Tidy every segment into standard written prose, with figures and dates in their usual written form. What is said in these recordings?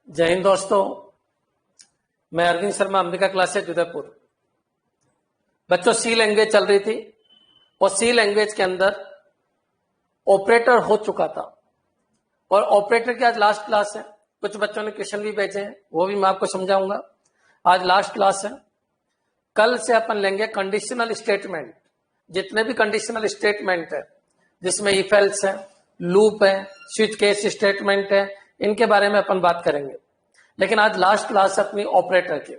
जय हिंद दोस्तों, मैं अरविंद शर्मा, अंबिका क्लासेज उदयपुर। बच्चों, सी लैंग्वेज चल रही थी और सी लैंग्वेज के अंदर ऑपरेटर हो चुका था और ऑपरेटर की आज लास्ट क्लास है। कुछ बच्चों ने क्वेश्चन भी भेजे हैं, वो भी मैं आपको समझाऊंगा। आज लास्ट क्लास है। कल से अपन लेंगे कंडीशनल स्टेटमेंट। जितने भी कंडीशनल स्टेटमेंट है, जिसमें इफ एल्स है, लूप है, स्विच केस स्टेटमेंट है, इनके बारे में अपन बात करेंगे। लेकिन आज लास्ट क्लास है अपनी ऑपरेटर की।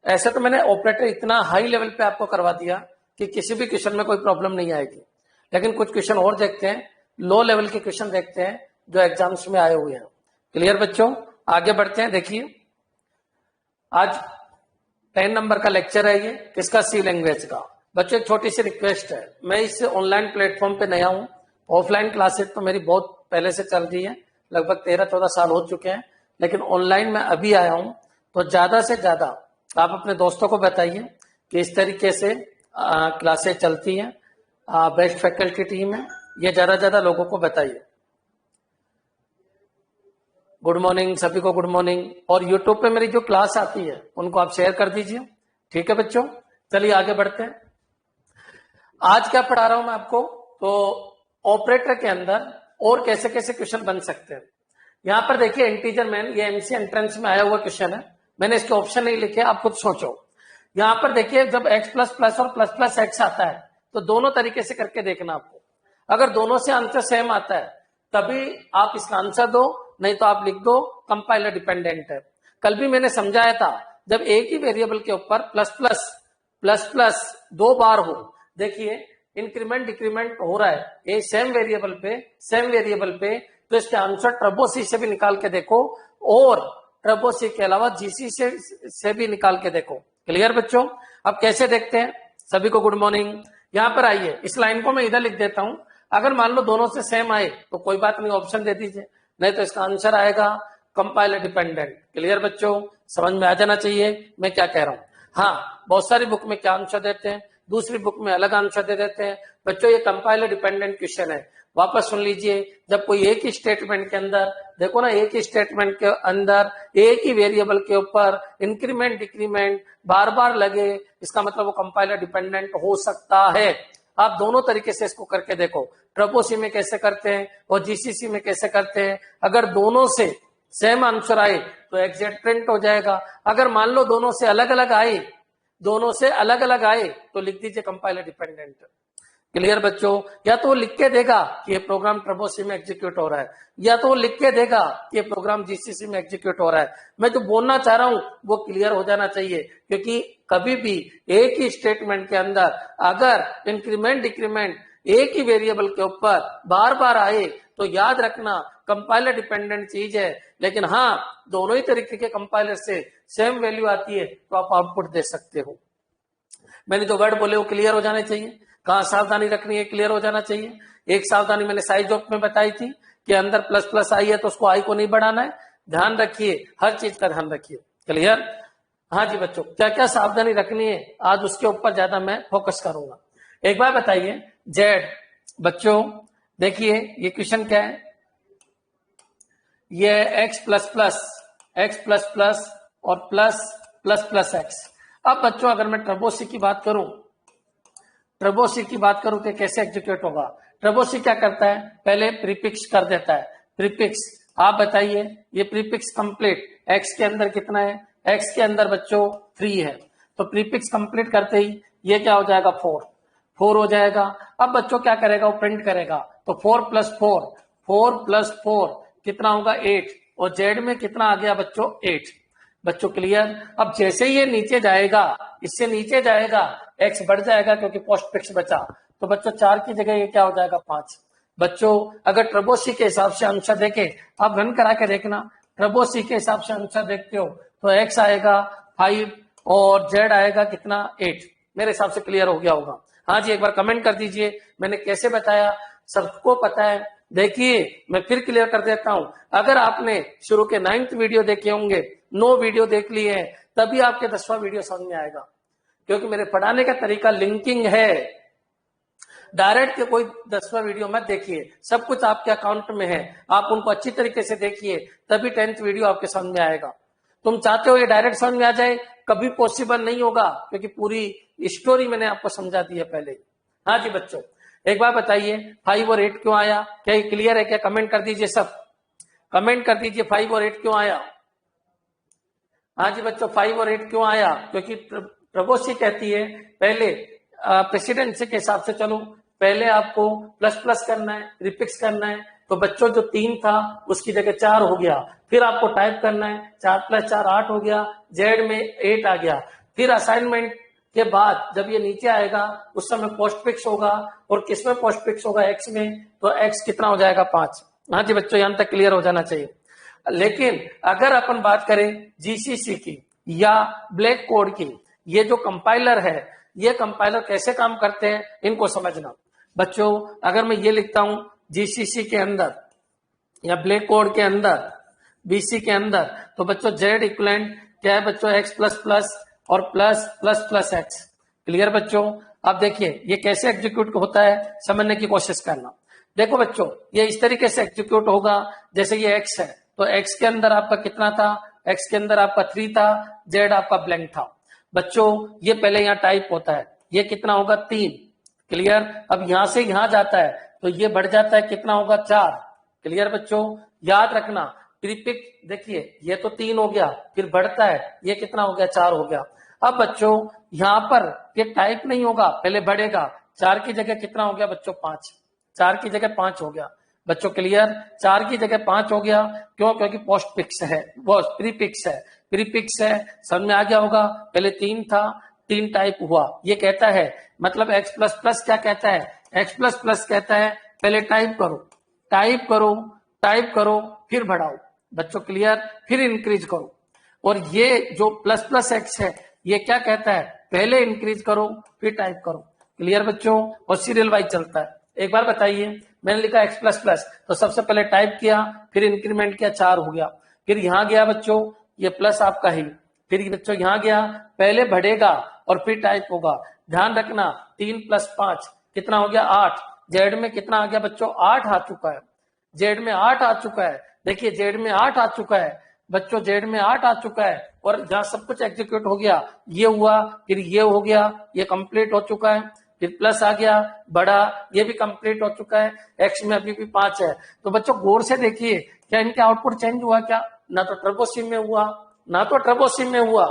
ऐसे तो मैंने ऑपरेटर इतना हाई लेवल पे आपको करवा दिया कि किसी भी क्वेश्चन में कोई प्रॉब्लम नहीं आएगी। लेकिन कुछ क्वेश्चन और देखते हैं, लो लेवल के क्वेश्चन देखते हैं जो एग्जाम्स में आए हुए हैं। क्लियर बच्चों, आगे बढ़ते हैं। देखिए, आज 10 नंबर का लेक्चर है। ये किसका? सी लैंग्वेज का। बच्चों, एक छोटी सी रिक्वेस्ट है, मैं इस ऑनलाइन प्लेटफॉर्म पे नया हूं। ऑफलाइन क्लासेस तो मेरी बहुत पहले से चल रही है, लगभग 13-14 साल हो चुके हैं। लेकिन ऑनलाइन में अभी आया हूं, तो ज्यादा से ज्यादा आप अपने दोस्तों को बताइए कि इस तरीके से क्लासेस चलती हैं। बेस्ट फैकल्टी टीम है, ये ज्यादा लोगों को बताइए। गुड मॉर्निंग सभी को, गुड मॉर्निंग। और यूट्यूब पे मेरी जो क्लास आती है उनको आप शेयर कर दीजिए। ठीक है बच्चों, चलिए आगे बढ़ते हैं। आज क्या पढ़ा रहा हूं मैं आपको, तो ऑपरेटर के अंदर और कैसे कैसे क्वेश्चन बन सकते हैं। यहां पर देखिए, इंटीजर मैन, ये एमसी एंट्रेंस में आया हुआ क्वेश्चन है। मैंने इसके ऑप्शन नहीं लिखे, आप खुद सोचो। यहां पर देखिए, जब x प्लस प्लस और प्लस प्लस एक्स आता है तो दोनों तरीके से करके देखना आपको। अगर दोनों से आंसर सेम आता है तभी आप इसका आंसर दो, नहीं तो आप लिख दो कंपाइलर डिपेंडेंट है। कल भी मैंने समझाया था, जब एक ही वेरिएबल के ऊपर प्लस प्लस प्लस प्लस 2 बार हो, देखिए इंक्रीमेंट डिक्रीमेंट हो रहा है ये सेम वेरिएबल पे, तो इसके आंसर ट्रबो सी से भी निकाल के देखो और ट्रबो सी के अलावा जीसी से भी निकाल के देखो। क्लियर बच्चों? अब कैसे देखते हैं? सभी को गुड मॉर्निंग। यहां पर आइए, इस लाइन को मैं इधर लिख देता हूं। अगर मान लो दोनों से सेम आए तो कोई बात नहीं, ऑप्शन दे दीजिए, नहीं तो इसका आंसर आएगा कंपाइलर डिपेंडेंट। क्लियर बच्चों? समझ में आ जाना चाहिए मैं क्या कह रहा हूं। हाँ, बहुत सारी बुक में क्या आंसर देते हैं, दूसरी बुक में अलग आंसर दे देते हैं। बच्चों, ये कंपाइलर डिपेंडेंट क्वेश्चन है। वापस सुन लीजिए, जब कोई एक ही स्टेटमेंट के अंदर, देखो ना, एक ही स्टेटमेंट के अंदर एक ही वेरिएबल के ऊपर इंक्रीमेंट डिक्रीमेंट बार बार लगे, इसका मतलब वो कंपाइलर डिपेंडेंट हो सकता है। आप दोनों तरीके से इसको करके देखो। ट्रबो सी में कैसे करते हैं और जीसीसी में कैसे करते हैं। अगर दोनों से सेम आंसर आए तो एग्जैक्ट प्रिंट हो जाएगा। अगर मान लो दोनों से अलग अलग आए तो लिख दीजिए कंपाइलर डिपेंडेंट। क्लियर बच्चों? या तो वो लिख के देगा कि ये प्रोग्राम ट्रबोसी में एग्जीक्यूट हो रहा है, या तो वो लिख के देगा कि ये प्रोग्राम जीसीसी में एग्जीक्यूट हो रहा है। मैं जो बोलना चाह रहा हूं वो क्लियर हो जाना चाहिए, क्योंकि कभी भी एक ही स्टेटमेंट के अंदर अगर इंक्रीमेंट डिक्रीमेंट एक ही वेरिएबल के ऊपर बार बार आए तो याद रखना कंपाइलर डिपेंडेंट चीज है। लेकिन हाँ, दोनों ही तरीके के कंपाइलर से सेम वैल्यू आती है तो आप आउटपुट दे सकते हो। मैंने जो वर्ड बोले वो क्लियर हो जाने चाहिए। कहाँ सावधानी रखनी है, क्लियर हो जाना चाहिए। एक सावधानी मैंने साइज ऑफ में बताई थी कि अंदर प्लस प्लस आई है तो उसको आई को नहीं बढ़ाना है। ध्यान रखिए, हर चीज का ध्यान रखिए। क्लियर? हाँ जी बच्चों, क्या क्या सावधानी रखनी है आज उसके ऊपर ज्यादा मैं फोकस करूंगा। एक बार बताइए, जेड। बच्चों देखिए, ये क्वेश्चन क्या है, ये एक्स प्लस प्लस और प्लस प्लस प्लस एक्स। अब बच्चों, अगर मैं ट्रबोसी की बात करूं कि कैसे एग्जीक्यूट होगा। ट्रबोसी क्या करता है, पहले प्रीफिक्स कर देता है। प्रीफिक्स, आप बताइए, ये प्रीफिक्स कंप्लीट एक्स के अंदर कितना है? एक्स के अंदर बच्चों 3 है, तो प्रीफिक्स कंप्लीट करते ही ये क्या हो जाएगा? 4 हो जाएगा। अब बच्चों क्या करेगा, वो प्रिंट करेगा, तो 4 प्लस 4 कितना होगा? 8। और जेड में कितना आ गया बच्चों? 8। बच्चों क्लियर? अब जैसे ही ये नीचे जाएगा, इससे नीचे जाएगा, एक्स बढ़ जाएगा क्योंकि पोस्ट फिक्स बचा, तो बच्चों 4 की जगह ये क्या हो जाएगा? 5। बच्चों, अगर ट्रबोसी के हिसाब से आंसर देखे, आप रन करा के देखना, ट्रबोसी के हिसाब से आंसर देखते हो तो एक्स आएगा 5 और जेड आएगा कितना? 8। मेरे हिसाब से क्लियर हो गया होगा। हाँ जी, एक बार कमेंट कर दीजिए मैंने कैसे बताया, सबको पता है। देखिए, मैं फिर क्लियर कर देता हूं, अगर आपने शुरू के 9th वीडियो देखे होंगे, 9 वीडियो देख लिए हैं, तभी आपके 10वां वीडियो समझ में आएगा, क्योंकि मेरे पढ़ाने का तरीका लिंकिंग है। डायरेक्ट के कोई 10वां वीडियो मत देखिए, सब कुछ आपके अकाउंट में है, आप उनको अच्छी तरीके से देखिए, तभी 10th वीडियो आपके समझ में आएगा। तुम चाहते हो ये डायरेक्ट समझ में आ जाए, कभी पॉसिबल नहीं होगा, क्योंकि पूरी स्टोरी मैंने आपको समझा दी है पहले। हाँ जी बच्चों, एक बार बताइए 5 और 8 क्यों आया? क्या ये क्लियर है क्या? कमेंट कर दीजिए, सब कमेंट कर दीजिए 5 और 8 क्यों आया। हाँ जी बच्चों, 5 और 8 क्यों आया? क्योंकि प्रभुश्री कहती है पहले प्रेसिडेंसी के हिसाब से चलो, पहले आपको प्लस प्लस करना है, रिपिक्स करना है। तो बच्चों जो 3 था उसकी जगह 4 हो गया, फिर आपको टाइप करना है, 4 + 4 8 हो गया, जेड में 8 आ गया। फिर असाइनमेंट के बाद जब ये नीचे आएगा उस समय पोस्ट फिक्स होगा, और किसमें पोस्ट फिक्स होगा? एक्स में, तो एक्स कितना हो जाएगा? 5। हाँ जी बच्चों, यहां तक क्लियर हो जाना चाहिए। लेकिन अगर अपन बात करें जीसीसी की या ब्लैक कोड की, ये जो कंपाइलर है, ये कंपाइलर कैसे काम करते हैं इनको समझना। बच्चों अगर मैं ये लिखता हूं जीसीसी के अंदर या ब्लैक कोड के अंदर, बीसी के अंदर, तो बच्चों जेड इक्वलेंट क्या है बच्चों? एक्स प्लस प्लस और plus plus plus x. Clear बच्चों? अब देखिए ये कैसे एग्जीक्यूट होता है, समझने की कोशिश करना। देखो बच्चों, ये इस तरीके से एग्जीक्यूट होगा, जैसे ये एक्स है, तो एक्स के अंदर आपका कितना था? एक्स के अंदर आपका 3 था, जेड आपका ब्लैंक था। बच्चों ये पहले यहाँ टाइप होता है, ये कितना होगा? 3। क्लियर? अब यहां से यहां जाता है तो ये बढ़ जाता है, कितना होगा? 4। क्लियर बच्चों? याद रखना प्रीफिक्स, देखिए ये तो 3 हो गया, फिर बढ़ता है, ये कितना हो गया? 4 हो गया। अब बच्चों यहां पर ये टाइप नहीं होगा, पहले बढ़ेगा, 4 की जगह कितना हो गया बच्चों? 5। 4 की जगह 5 हो गया बच्चों। क्लियर? 4 की जगह 5 हो गया, क्यों? क्योंकि पोस्ट फिक्स है, वो प्रीफिक्स है, प्रीफिक्स है। समझ में आ गया होगा? पहले 3 था, 3 टाइप हुआ। ये कहता है मतलब एक्स प्लस प्लस क्या कहता है? एक्स प्लस प्लस कहता है पहले टाइप करो, टाइप करो, टाइप करो, फिर बढ़ाओ बच्चों। क्लियर? फिर इंक्रीज करो। और ये जो प्लस प्लस एक्स है, ये क्या कहता है? पहले इंक्रीज करो फिर टाइप करो। क्लियर बच्चों? और सीरियल वाइज चलता है। एक बार बताइए, मैंने लिखा एक्स प्लस प्लस, तो सबसे पहले टाइप किया, फिर इंक्रीमेंट किया, 4 हो गया, फिर यहां गया बच्चों, ये प्लस आपका ही, फिर बच्चों यहां गया, पहले बढ़ेगा और फिर टाइप होगा। ध्यान रखना 3 + 5 कितना हो गया? 8। जेड में कितना आ गया बच्चों? 8 आ चुका है, जेड में 8 आ चुका है। देखिए जेड में 8 आ चुका है बच्चों, जेड में 8 आ चुका है, और जहां सब कुछ एग्जीक्यूट हो गया, ये हुआ, फिर ये हो गया, ये कंप्लीट हो चुका है, फिर प्लस आ गया, बड़ा, ये भी कंप्लीट हो चुका है, एक्स में अभी भी 5 है। तो बच्चों गौर से देखिए, क्या इनके आउटपुट चेंज हुआ? क्या ना तो ट्रबोसिम में हुआ, ना तो ट्रबोसिम में हुआ,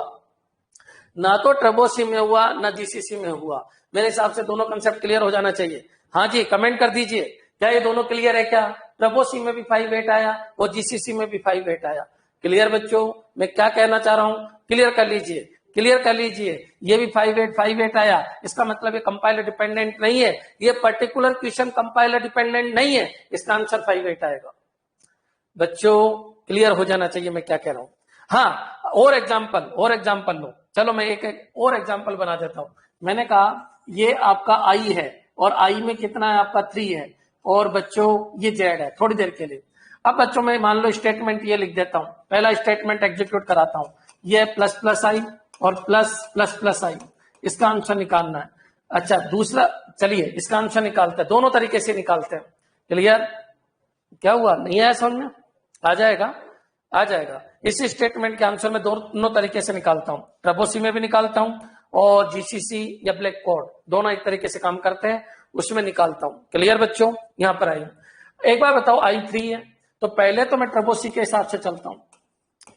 ना तो ट्रबोसिम में हुआ, ना जीसीसी में हुआ। मेरे हिसाब से दोनों कंसेप्ट क्लियर हो जाना चाहिए। हाँ जी, कमेंट कर दीजिए, क्या ये दोनों क्लियर है? क्या ट्रबोसिम में भी 5/8 आया और जीसीसी में भी 5/8 आया? क्लियर बच्चों? मैं क्या कहना चाह रहा हूं, क्लियर कर लीजिए, क्लियर कर लीजिए। ये भी 5/8 आया, इसका मतलब ये कंपाइलर डिपेंडेंट नहीं है, ये पर्टिकुलर क्वेश्चन कंपाइलर डिपेंडेंट नहीं है, इसका आंसर 5/8 आएगा। बच्चों क्लियर हो जाना चाहिए मैं क्या कह रहा हूं। हाँ, और एग्जाम्पल लो, चलो मैं एक और एग्जाम्पल बना देता हूं। मैंने कहा ये आपका आई है, और आई में कितना है आपका? 3 है, और बच्चों ये जेड है, थोड़ी देर के लिए। अब बच्चों मैं मान लो स्टेटमेंट ये लिख देता हूं, पहला स्टेटमेंट एग्जीक्यूट कराता हूं, ये प्लस प्लस आई और प्लस प्लस प्लस आई, इसका आंसर निकालना है। अच्छा दूसरा, चलिए इसका आंसर निकालते हैं, दोनों तरीके से निकालते हैं। क्लियर? क्या हुआ? नहीं आया समझ में? आ जाएगा, आ जाएगा। इस स्टेटमेंट के आंसर में दोनों तरीके से निकालता हूं, ट्रबोसी में भी निकालता हूं और जीसीसी या ब्लैक कोड, दोनों एक तरीके से काम करते हैं, उसमें निकालता हूं। क्लियर बच्चों? यहां पर आई, एक बार बताओ आई 3 है, तो पहले तो मैं ट्रबोसी के हिसाब से चलता हूं।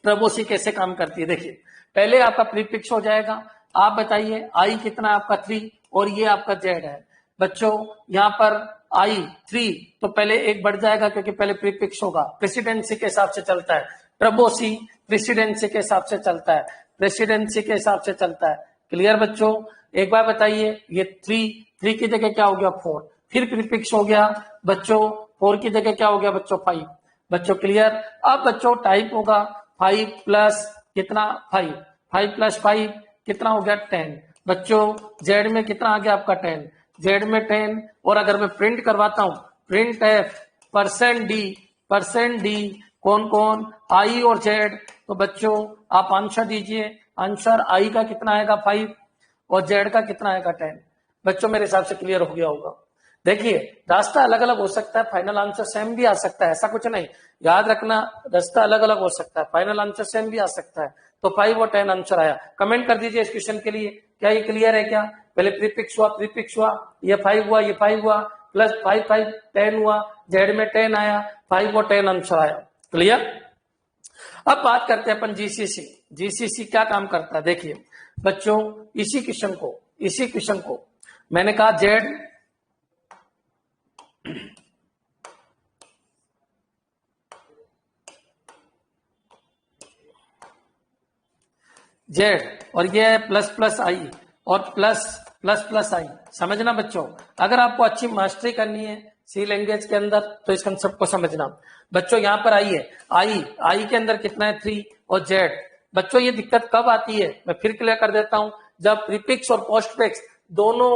ट्रबोसी कैसे काम करती है देखिए, पहले आपका प्रीफिक्स हो जाएगा। आप बताइए आई कितना आपका? 3, और ये आपका जेड है। बच्चों यहां पर आई 3, तो पहले एक बढ़ जाएगा क्योंकि पहले प्रीफिक्स होगा, प्रेसिडेंसी के हिसाब से चलता है। ट्रबोसी प्रेसिडेंसी के हिसाब से चलता है, प्रेसिडेंसी के हिसाब से चलता है। क्लियर बच्चों? एक बार बताइए, ये 3 की जगह क्या हो गया? 4, फिर प्रीफिक्स हो गया बच्चों, 4 की जगह क्या हो गया बच्चों? 5। बच्चों क्लियर? अब बच्चों टाइप होगा 5 प्लस कितना? 5, 5 + 5 कितना हो गया? 10। बच्चों जेड में कितना आ गया आपका? 10, जेड में 10। और अगर मैं प्रिंट करवाता हूं, प्रिंट एफ %d कौन कौन? आई और जेड। तो बच्चों आप आंसर दीजिए, आंसर आई का कितना आएगा? 5, और जेड का कितना आएगा? 10। बच्चों मेरे हिसाब से क्लियर हो गया होगा। देखिए रास्ता अलग अलग हो सकता है, फाइनल आंसर सेम भी आ सकता है, ऐसा कुछ नहीं, याद रखना रास्ता अलग अलग हो सकता है, फाइनल आंसर सेम भी आ सकता है। तो 5 और 10 आंसर आया। कमेंट कर दीजिए इस क्वेश्चन के लिए, क्या ये क्लियर है क्या? पहले प्रीफिक्स हुआ, ये 5 हुआ, ये 5 हुआ, प्लस 5 5 10 हुआ, जेड में 10 आया, 5 और 10 आंसर आया। क्लियर? अब बात करते हैं अपन जीसीसी। जीसीसी क्या काम करता है? देखिए बच्चों, इसी क्वेश्चन को मैंने कहा जेड और ये प्लस प्लस आई और प्लस प्लस प्लस आई। समझना बच्चों, अगर आपको अच्छी मास्टरी करनी है सी लैंग्वेज के अंदर तो इस कंसेप्ट को समझना। बच्चों यहाँ पर आई है, आई के अंदर कितना है 3 और जेड। बच्चों ये दिक्कत कब आती है, मैं फिर क्लियर कर देता हूं, जब प्रीफिक्स और पोस्टफिक्स दोनों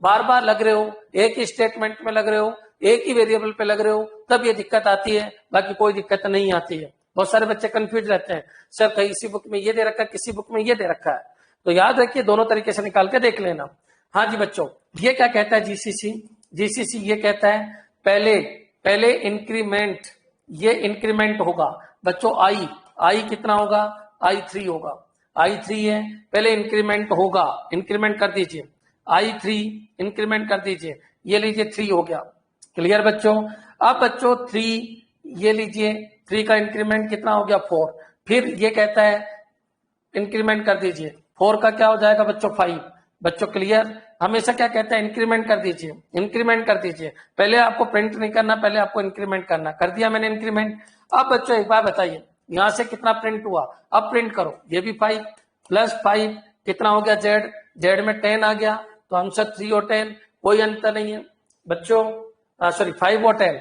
बार बार लग रहे हो, एक ही स्टेटमेंट में लग रहे हो, एक ही वेरिएबल पे लग रहे हो, तब ये दिक्कत आती है, बाकी कोई दिक्कत नहीं आती है। बहुत सारे बच्चे कंफ्यूज रहते हैं, सर कहीं इसी बुक में ये दे रखा है, किसी बुक में ये दे रखा है, तो याद रखिए दोनों तरीके से निकाल के देख लेना। हाँ जी बच्चों, ये क्या कहता है जीसीसी ये कहता है पहले इंक्रीमेंट, ये इंक्रीमेंट होगा बच्चों। आई कितना होगा? I3 होगा, I3 है, पहले इंक्रीमेंट होगा, इंक्रीमेंट कर दीजिए, I3 इंक्रीमेंट कर दीजिए, ये लीजिए 3 हो गया। क्लियर बच्चों? अब बच्चों 3 ये लीजिए, 3 का इंक्रीमेंट कितना हो गया? 4। फिर ये कहता है इंक्रीमेंट कर दीजिए, 4 का क्या हो जाएगा बच्चों? 5। बच्चों क्लियर? हमेशा क्या कहता है? इंक्रीमेंट कर दीजिए, इंक्रीमेंट कर दीजिए। पहले आपको प्रिंट नहीं करना, पहले आपको इंक्रीमेंट करना। कर दिया मैंने इंक्रीमेंट। अब बच्चों एक बार बताइए, यहां से कितना प्रिंट हुआ? अब प्रिंट करो, ये भी 5 प्लस 5 कितना हो गया? जेड में 10 आ गया, तो आंसर 3 और 10, कोई अंतर नहीं है बच्चों। सॉरी 5 और 10,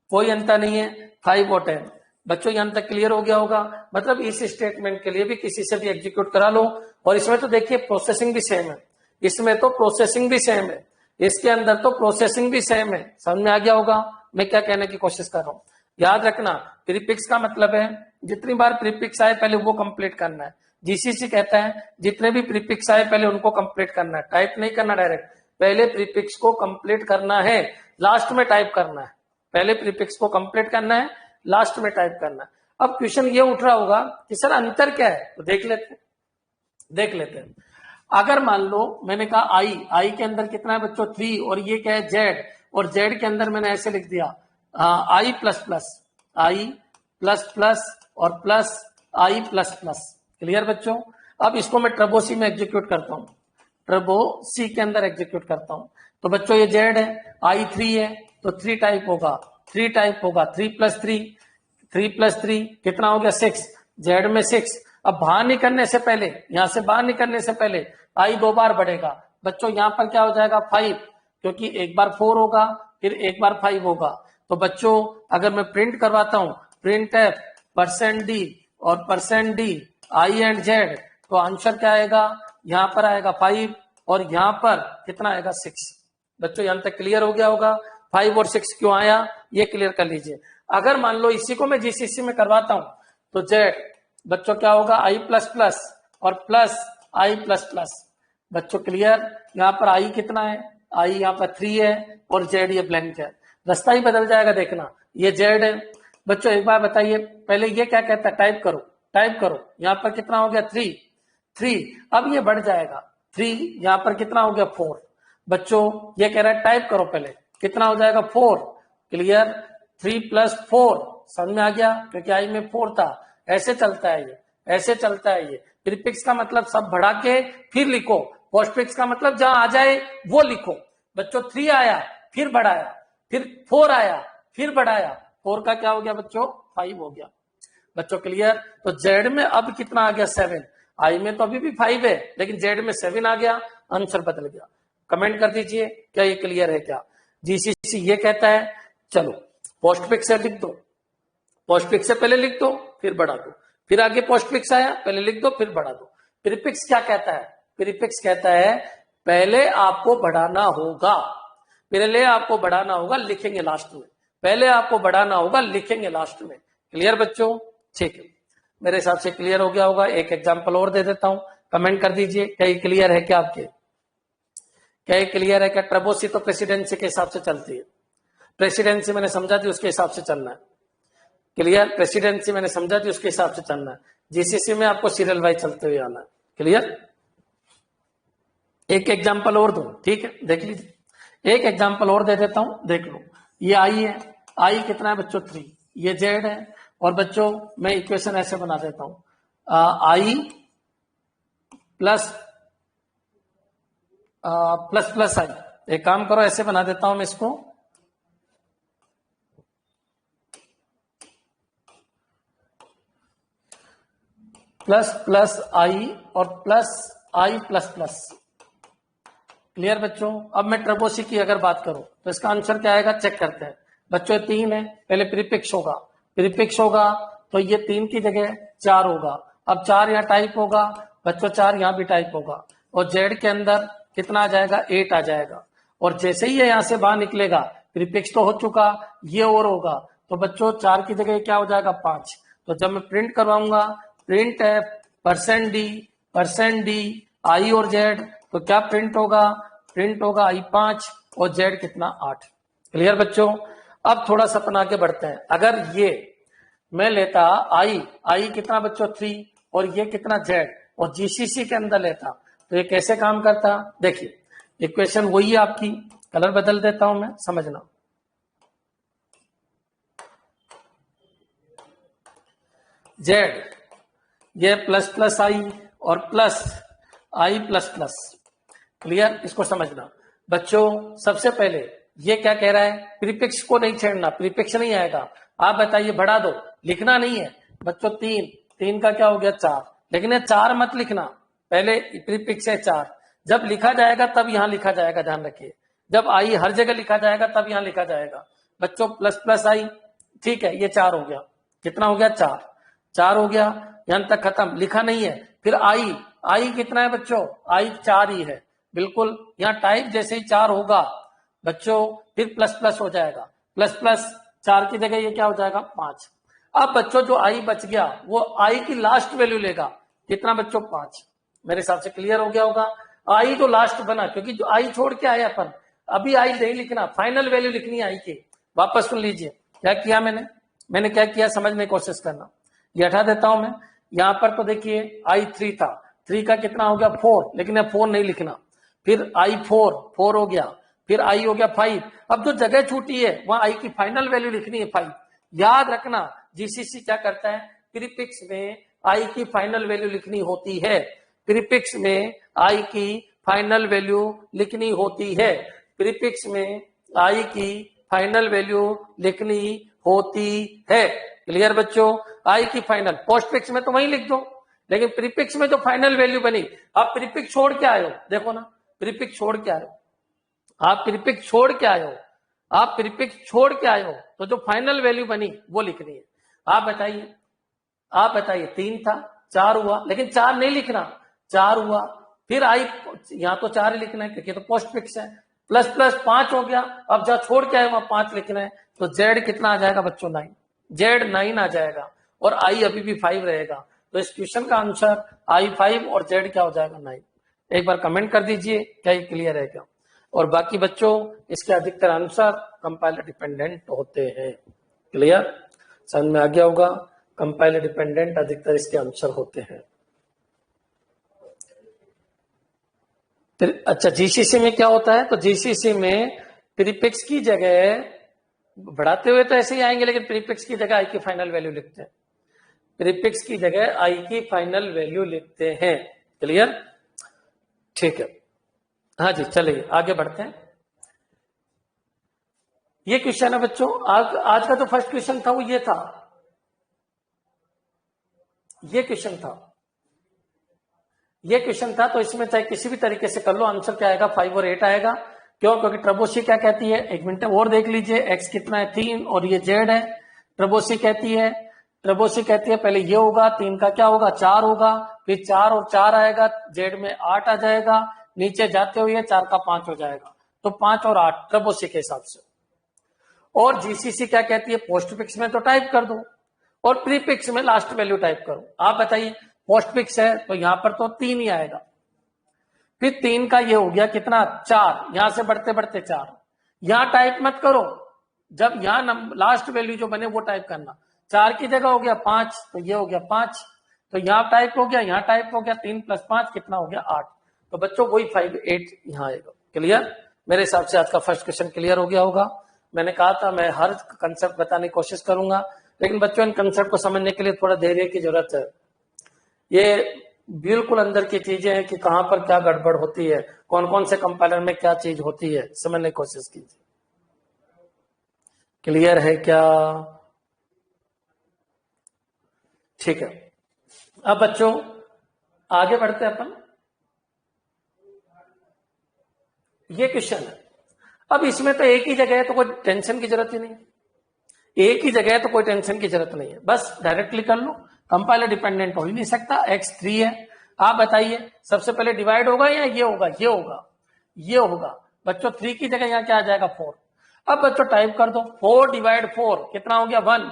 कोई अंतर नहीं है, 5 और 10। बच्चों यहां तक क्लियर हो गया होगा। मतलब इस स्टेटमेंट के लिए भी किसी से भी एग्जीक्यूट करा लो। और इसमें तो देखिए प्रोसेसिंग भी सेम है, इसमें तो प्रोसेसिंग भी सेम है, इसके अंदर तो प्रोसेसिंग भी सेम है। समझ में आ गया होगा मैं क्या कहने की कोशिश कर रहा हूं? याद रखना, प्रीफिक्स का मतलब है जितनी बार प्रीफिक्स आए पहले वो कंप्लीट करना है। जीसीसी कहता है जितने भी प्रीफिक्स आए पहले उनको कंप्लीट करना है, टाइप नहीं करना डायरेक्ट, पहले प्रीफिक्स को कंप्लीट करना है, लास्ट में टाइप करना है। पहले प्रीफिक्स को कंप्लीट करना है, लास्ट में टाइप करना है। अब क्वेश्चन ये उठ रहा होगा कि सर अंतर क्या है, तो देख लेते हैं। अगर मान लो मैंने कहा आई के अंदर कितना है बच्चों? 3 और ये क्या है? जेड, और जेड के अंदर मैंने ऐसे लिख दिया आई प्लस प्लस और प्लस आई प्लस प्लस। क्लियर बच्चों? अब इसको मैं ट्रबो सी में एग्जीक्यूट करता हूं, ट्रबो सी के अंदर एग्जीक्यूट करता हूं। तो बच्चों ये जेड है, I3 है, तो 3 टाइप होगा, 3 प्लस 3 कितना हो गया? 6, जेड में 6। अब बाहर निकलने से पहले, यहां से बाहर निकलने से पहले आई 2 बार बढ़ेगा बच्चों, यहां पर क्या हो जाएगा? 5, क्योंकि एक बार 4 होगा फिर एक बार 5 होगा। तो बच्चों अगर मैं प्रिंट करवाता हूं, प्रिंट एफ %d और %d आई एंड जेड, तो आंसर क्या आएगा? यहां पर आएगा 5 और यहां पर कितना आएगा? 6। बच्चों यहां तक क्लियर हो गया होगा 5 और 6 क्यों आया, ये क्लियर कर लीजिए। अगर मान लो इसी को मैं जीसीसी में करवाता हूं तो जेड बच्चों क्या होगा? आई प्लस प्लस और प्लस आई प्लस प्लस। बच्चों क्लियर? यहाँ पर आई कितना है? आई यहाँ पर 3 है और जेड ये ब्लैंक है, रास्ता ही बदल जाएगा देखना। ये जेड है बच्चों, एक बार बताइए, पहले ये क्या कहता है? टाइप करो, यहाँ पर कितना हो गया? 3। अब ये बढ़ जाएगा 3, यहाँ पर कितना हो गया? 4। बच्चों ये कह रहा है टाइप करो पहले, कितना हो जाएगा? 4। क्लियर? 3 + 4 समझ में आ गया, क्योंकि आई में 4 था। ऐसे चलता है ये। प्रीफिक्स का मतलब सब बढ़ा के फिर लिखो, पोस्टफिक्स का मतलब जहां आ जाए वो लिखो। बच्चों 3 आया फिर बढ़ाया, फिर 4 आया फिर बढ़ाया, 4 का क्या हो गया बच्चों? 5 हो गया। बच्चों क्लियर? तो जेड में अब कितना आ गया? 7। आई में तो अभी भी 5 है, लेकिन जेड में 7 आ गया, आंसर बदल गया। कमेंट कर दीजिए क्या ये क्लियर है क्या? जीसीसी ये कहता है, चलो पोस्टफिक्स से लिख दो, पोस्टफिक्स से पहले लिख दो फिर बढ़ा दो, फिर आगे पोस्टफिक्स आया, पहले लिख दो फिर बढ़ा दो। प्रीफिक्स क्या कहता है? प्रीफिक्स कहता है पहले आपको बढ़ाना होगा, लिखेंगे लास्ट में, पहले आपको बढ़ाना होगा, लिखेंगे लास्ट में। क्लियर बच्चों? ठीक है, मेरे हिसाब से क्लियर हो गया होगा। एक एग्जांपल और दे देता हूं, कमेंट कर दीजिए क्या ये क्लियर है क्या आपके? क्या ये क्लियर है? क्या ट्रेबोसी तो प्रेसिडेंसी के हिसाब से चलती है, प्रेसिडेंसी मैंने समझा थी उसके हिसाब से चलना है। क्लियर? प्रेसिडेंसी मैंने समझा थी उसके हिसाब से चलना है। जीसीसी में आपको सीरियल वाइज चलते हुए आना है। क्लियर? एक एग्जांपल और दूं, ठीक है, देख लीजिए। एक एग्जांपल और दे देता हूं, देख लो। ये आई है, आई कितना है बच्चों? 3। ये जेड है, और बच्चों मैं इक्वेशन ऐसे बना देता हूं, आई प्लस प्लस प्लस आई। एक काम करो, ऐसे बना देता हूं मैं इसको, प्लस प्लस आई और प्लस आई प्लस प्लस। क्लियर बच्चों? अब मैं ट्रेबोसी की अगर बात करूं तो इसका आंसर क्या आएगा, चेक करते हैं। बच्चों 3 है, पहले प्रीफिक्स होगा, प्रीफिक्स होगा तो ये 3 की जगह 4 होगा। अब 4 यहाँ टाइप होगा बच्चों, 4 यहाँ भी टाइप होगा, और जेड के अंदर कितना आ जाएगा, 8 आ जाएगा। और जैसे ही ये यहाँ से बाहर निकलेगा, प्रीफिक्स तो हो चुका, ये और होगा, तो बच्चों 4 की जगह क्या हो जाएगा, 5। तो जब मैं प्रिंट करवाऊंगा, प्रिंट है % डी आई और जेड, तो क्या प्रिंट होगा, प्रिंट होगा आई 5 और जेड कितना, 8। क्लियर बच्चों? अब थोड़ा सा अपन आगे बढ़ते हैं। अगर ये मैं लेता आई कितना बच्चों, 3, और ये कितना, जेड, और जीसीसी के अंदर लेता, तो ये कैसे काम करता? देखिए, इक्वेशन वही है आपकी, कलर बदल देता हूं मैं, समझना। जेड ये प्लस प्लस आई और प्लस आई प्लस प्लस। क्लियर? इसको समझना बच्चों। सबसे पहले ये क्या कह रहा है, प्रीफिक्स को नहीं छेड़ना, प्रीफिक्स नहीं आएगा। आप बताइए, बढ़ा दो, लिखना नहीं है बच्चों। 3 का क्या हो गया, 4, लेकिन ये 4 मत लिखना, पहले प्रीफिक्स है 4। जब लिखा जाएगा तब यहां लिखा जाएगा, ध्यान रखिए। जब आई हर जगह लिखा जाएगा तब यहां लिखा जाएगा बच्चों। प्लस प्लस आई, ठीक है, ये 4 हो गया, कितना हो गया, 4 हो गया, यहां तक खत्म, लिखा नहीं है। फिर आई कितना है बच्चों, आई 4 ही है, बिल्कुल। यहां टाइप जैसे ही 4 होगा बच्चों, फिर प्लस प्लस हो जाएगा, प्लस प्लस 4 की जगह ये क्या हो जाएगा, 5। अब बच्चों जो आई बच गया वो आई की लास्ट वैल्यू लेगा, कितना बच्चों, 5। मेरे हिसाब से क्लियर हो गया होगा। आई तो लास्ट बना, क्योंकि जो आई छोड़ के आया अपन, अभी आई नहीं लिखना, फाइनल वैल्यू लिखनी है आई की। वापस सुन लीजिए क्या किया मैंने क्या किया, समझने की कोशिश करना। ये हटा देता हूं मैं। यहां पर तो देखिए आई 3 था, 3 का कितना हो गया, 4, लेकिन 4 नहीं लिखना। फिर आई 4 हो गया, फिर आई हो गया 5। अब जो जगह छूटी है वहां आई की फाइनल वैल्यू लिखनी है 5। याद रखना, जीसीसी क्या करता है, प्रीफिक्स में आई की फाइनल वैल्यू लिखनी होती है, प्रीफिक्स में आई की फाइनल वैल्यू लिखनी होती है, प्रीफिक्स में आई की फाइनल वैल्यू लिखनी होती है। क्लियर बच्चों? आई की फाइनल, पोस्टफिक्स में तो वही लिख दो, लेकिन प्रीफिक्स में जो फाइनल वैल्यू बनी, आप प्रीफिक्स छोड़ के आए हो, देखो ना, प्रीफिक्स छोड़ के आए हो, आप प्रीफिक्स छोड़ के आए हो, आप प्रीफिक्स छोड़ के आए हो, तो जो फाइनल वैल्यू बनी वो लिखनी है। आप बताइए 3 था, 4 हुआ, लेकिन 4 नहीं लिखना, 4 हुआ, फिर आई, यहां तो 4 ही लिखना है क्योंकि तो पोस्ट फिक्स है। प्लस प्लस 5 हो गया, अब जहां छोड़ के आए वहां 5 लिखना है, तो जेड कितना आ जाएगा बच्चों, 9। जेड 9 आ जाएगा, और आई अभी भी 5 रहेगा। तो इस क्वेश्चन का आंसर आई 5 और जेड क्या हो जाएगा, 9। एक बार कमेंट कर दीजिए क्या ये क्लियर है क्या। और बाकी बच्चों इसके अधिकतर आंसर कंपाइलर डिपेंडेंट होते हैं। क्लियर? समझ में आ गया होगा, कंपाइलर डिपेंडेंट अधिकतर इसके आंसर होते हैं। अच्छा, जीसीसी में क्या होता है, तो जीसीसी में प्रीफिक्स की जगह, बढ़ाते हुए तो ऐसे ही आएंगे, लेकिन प्रीफिक्स की जगह आई की फाइनल वैल्यू लिखते हैं, प्रीफिक्स की जगह आई की फाइनल वैल्यू लिखते हैं। क्लियर? ठीक है, हाँ जी, चलिए आगे बढ़ते हैं। ये क्वेश्चन है बच्चों, आज का जो फर्स्ट क्वेश्चन था वो ये था, ये क्वेश्चन था, तो इसमें चाहे किसी भी तरीके से कर लो, आंसर क्या आएगा, 5 और 8 आएगा। क्यों? क्योंकि ट्रेबोसी क्या कहती है, एक मिनट और देख लीजिए, एक्स कितना है, 3, और ये जेड है। ट्रेबोसी कहती है पहले ये होगा, 3 का क्या होगा, 4 होगा, फिर 4 और 4 आएगा, जेड में 8 आ जाएगा, नीचे जाते हुए 4 का 5 हो जाएगा, तो 5 और 8 ट्रेबोसी के हिसाब से। और जीसीसी क्या कहती है, पोस्टफिक्स में तो टाइप कर दो, और प्रीफिक्स में लास्ट वैल्यू टाइप करो। आप बताइए, पोस्टफिक्स है तो यहां पर तो 3 ही आएगा, फिर 3 का ये हो गया कितना 4, यहां से बढ़ते बढ़ते 4। यहां टाइप मत करो, जब यहां लास्ट वैल्यू जो बने वो टाइप करना। 4 की जगह हो गया 5, तो ये हो गया 5, तो यहां टाइप हो गया, यहां टाइप हो गया 3 + 5 कितना हो गया 8। तो बच्चों वही 5 8 यहां आएगा। क्लियर? मेरे हिसाब से आज का फर्स्ट क्वेश्चन क्लियर हो गया होगा। मैंने कहा था मैं हर कंसेप्ट बताने की कोशिश करूंगा, लेकिन बच्चों इन कंसेप्ट को समझने के लिए थोड़ा धैर्य की जरूरत है। ये बिल्कुल अंदर की चीजें हैं कि कहां पर क्या गड़बड़ होती है, कौन कौन से कंपाइलर में क्या चीज होती है, समझने की कोशिश कीजिए। क्लियर है क्या? ठीक है, अब बच्चों आगे बढ़ते हैं अपन। ये क्वेश्चन है, अब इसमें तो एक ही जगह है तो कोई टेंशन की जरूरत ही नहीं है। एक ही जगह है तो कोई टेंशन की जरूरत नहीं है, बस डायरेक्टली कर लो। कंपाइलर डिपेंडेंट हो ही नहीं सकता, x3 है। आप बताइए सबसे पहले डिवाइड होगा या ये होगा? ये होगा, ये होगा। बच्चों 3 की जगह यहां क्या आ जाएगा 4। अब बच्चों टाइप कर दो 4 / 4 कितना हो गया 1।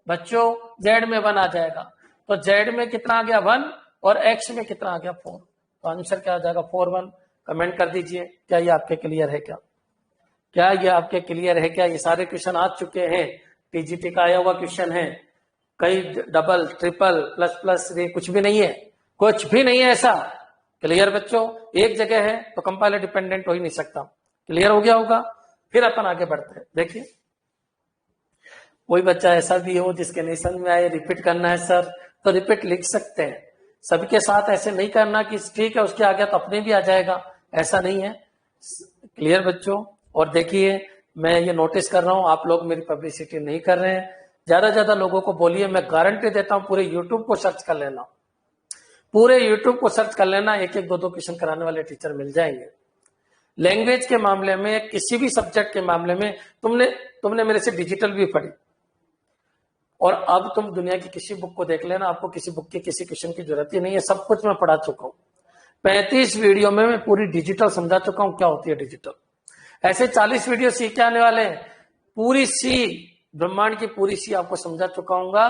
बच्चों z में 1 आ जाएगा, तो z में कितना आ गया 1 और x में कितना आ गया 4। तो आंसर क्या आ जाएगा 4 1। कमेंट कर दीजिए, क्या ये आपके क्लियर है? क्या ये आपके क्लियर है? क्या ये सारे क्वेश्चन आ चुके हैं? टीजीटी का आया हुआ क्वेश्चन है, कई डबल ट्रिपल प्लस प्लस ये कुछ भी नहीं है, कुछ भी नहीं है ऐसा। क्लियर बच्चों? एक जगह है तो कंपाइलर डिपेंडेंट हो ही नहीं सकता। क्लियर हो गया होगा? फिर अपन आगे बढ़ते हैं। देखिए कोई बच्चा ऐसा भी हो जिसके नहीं समझ में आए, रिपीट करना है सर, तो रिपीट लिख सकते हैं। सबके साथ ऐसे नहीं करना कि ठीक है उसके आ गया तो अपने भी आ जाएगा, ऐसा नहीं है। क्लियर बच्चों? और देखिए मैं ये नोटिस कर रहा हूं आप लोग मेरी पब्लिसिटी नहीं कर रहे हैं। ज्यादा लोगों को बोलिए, मैं गारंटी देता हूं पूरे यूट्यूब को सर्च कर लेना, पूरे यूट्यूब को सर्च कर लेना, एक एक दो क्वेश्चन कराने वाले टीचर मिल जाएंगे। लैंग्वेज के मामले में, किसी भी सब्जेक्ट के मामले में तुमने मेरे से डिजिटल भी पढ़ी, और अब तुम दुनिया की किसी बुक को देख लेना, आपको किसी बुक के किसी क्वेश्चन की जरूरत ही नहीं है, सब कुछ मैं पढ़ा चुका हूं। 35 वीडियो में मैं पूरी डिजिटल समझा चुका हूं क्या होती है डिजिटल। ऐसे 40 वीडियो सीख के आने वाले हैं, पूरी सी ब्रह्मांड की पूरी सी आपको समझा चुका हूंगा।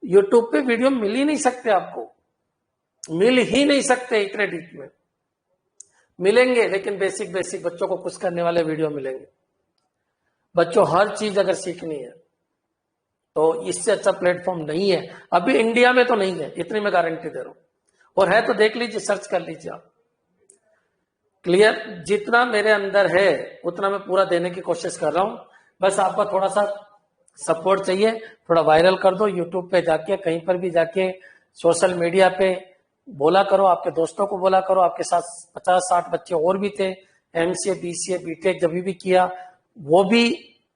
यूट्यूब पे वीडियो मिल ही नहीं सकते, आपको मिल ही नहीं सकते इतने डीप में। मिलेंगे लेकिन बेसिक बच्चों को खुश करने वाले वीडियो मिलेंगे। बच्चों हर चीज अगर सीखनी है तो इससे अच्छा प्लेटफॉर्म नहीं है, अभी इंडिया में तो नहीं है, इतनी मैं गारंटी दे रहा हूं, और है तो देख लीजिए, सर्च कर लीजिए आप। क्लियर? जितना मेरे अंदर है उतना मैं पूरा देने की कोशिश कर रहा हूं, बस आपका थोड़ा सा सपोर्ट चाहिए। थोड़ा वायरल कर दो, यूट्यूब पे जाके, कहीं पर भी जाके, सोशल मीडिया पे बोला करो, आपके दोस्तों को बोला करो। आपके साथ 50-60 बच्चे और भी थे, एमसीए बीसीए बीटेक जब भी किया, वो भी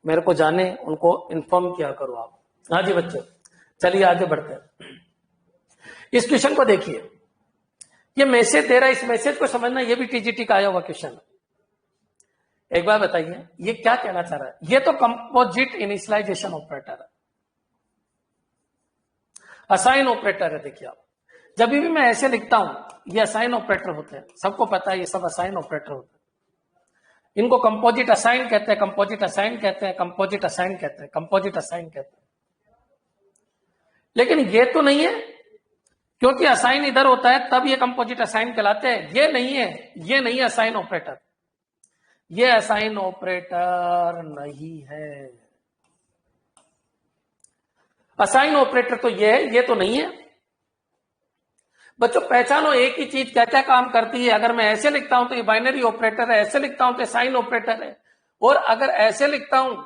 मेरे को जाने, उनको इन्फॉर्म किया करो आप। हाँ जी बच्चों, चलिए आगे बढ़ते हैं। इस क्वेश्चन को देखिए, ये मैसेज दे रहा है, इस मैसेज को समझना, ये भी टीजीटी का आया हुआ क्वेश्चन है। एक बार बताइए ये क्या कहना चाह रहा है? ये तो कंपोजिट इनिशियलाइजेशन ऑपरेटर है, असाइन ऑपरेटर है। देखिए आप, जब भी मैं ऐसे लिखता हूं ये असाइन ऑपरेटर होते हैं, सबको पता है ये सब असाइन ऑपरेटर होते हैं। इनको कंपोजिट असाइन कहते हैं, कंपोजिट असाइन कहते हैं, कंपोजिट असाइन कहते हैं, कंपोजिट असाइन कहते हैं। लेकिन ये तो नहीं है, क्योंकि असाइन इधर होता है तब ये कंपोजिट असाइन कहलाते हैं। ये नहीं है, ये नहीं है असाइन ऑपरेटर, ये असाइन ऑपरेटर नहीं है। असाइन ऑपरेटर तो ये है, ये तो नहीं है। बच्चों पहचानो एक ही चीज क्या क्या काम करती है। अगर मैं ऐसे लिखता हूं तो ये बाइनरी ऑपरेटर है, ऐसे लिखता हूं तो साइन ऑपरेटर है, और अगर ऐसे लिखता हूं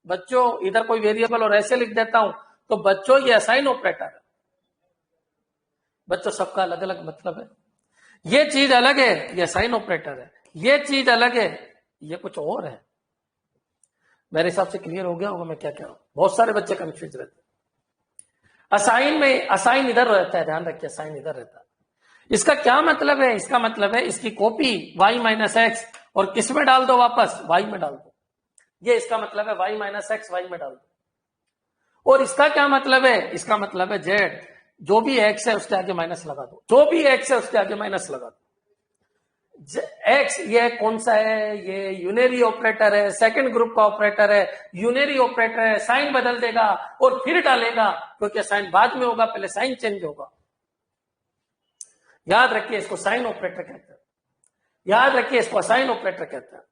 बच्चों इधर कोई वेरिएबल और ऐसे लिख देता हूं तो बच्चों ये असाइन ऑपरेटर है। बच्चों सबका अलग अलग मतलब है, ये चीज अलग है, ये असाइन ऑपरेटर है, ये चीज अलग है, ये कुछ और है। मेरे हिसाब से क्लियर हो गया होगा मैं क्या कह रहा हूं। बहुत सारे बच्चे कंफ्यूज रहते हैं। असाइन में असाइन इधर रहता है, ध्यान रखिए, असाइन इधर रहता है। इसका क्या मतलब है? इसका मतलब है इसकी कॉपी y - x और किस में डाल दो? वापस y में डाल दो। ये इसका मतलब है y - x y में डाल दो। और इसका क्या मतलब है? इसका मतलब है z, जो भी x है उसके आगे माइनस लगा दो, जो भी x है उसके आगे माइनस लगा दो। x ये कौन सा है? ये यूनरी ऑपरेटर है, सेकंड ग्रुप का ऑपरेटर है, यूनरी ऑपरेटर है, साइन बदल देगा और फिर डालेगा, क्योंकि साइन बाद में होगा, पहले साइन चेंज होगा। याद रखिए, इसको साइन ऑपरेटर कहते हैं। याद रखिए इसको असाइन ऑपरेटर कहते हैं।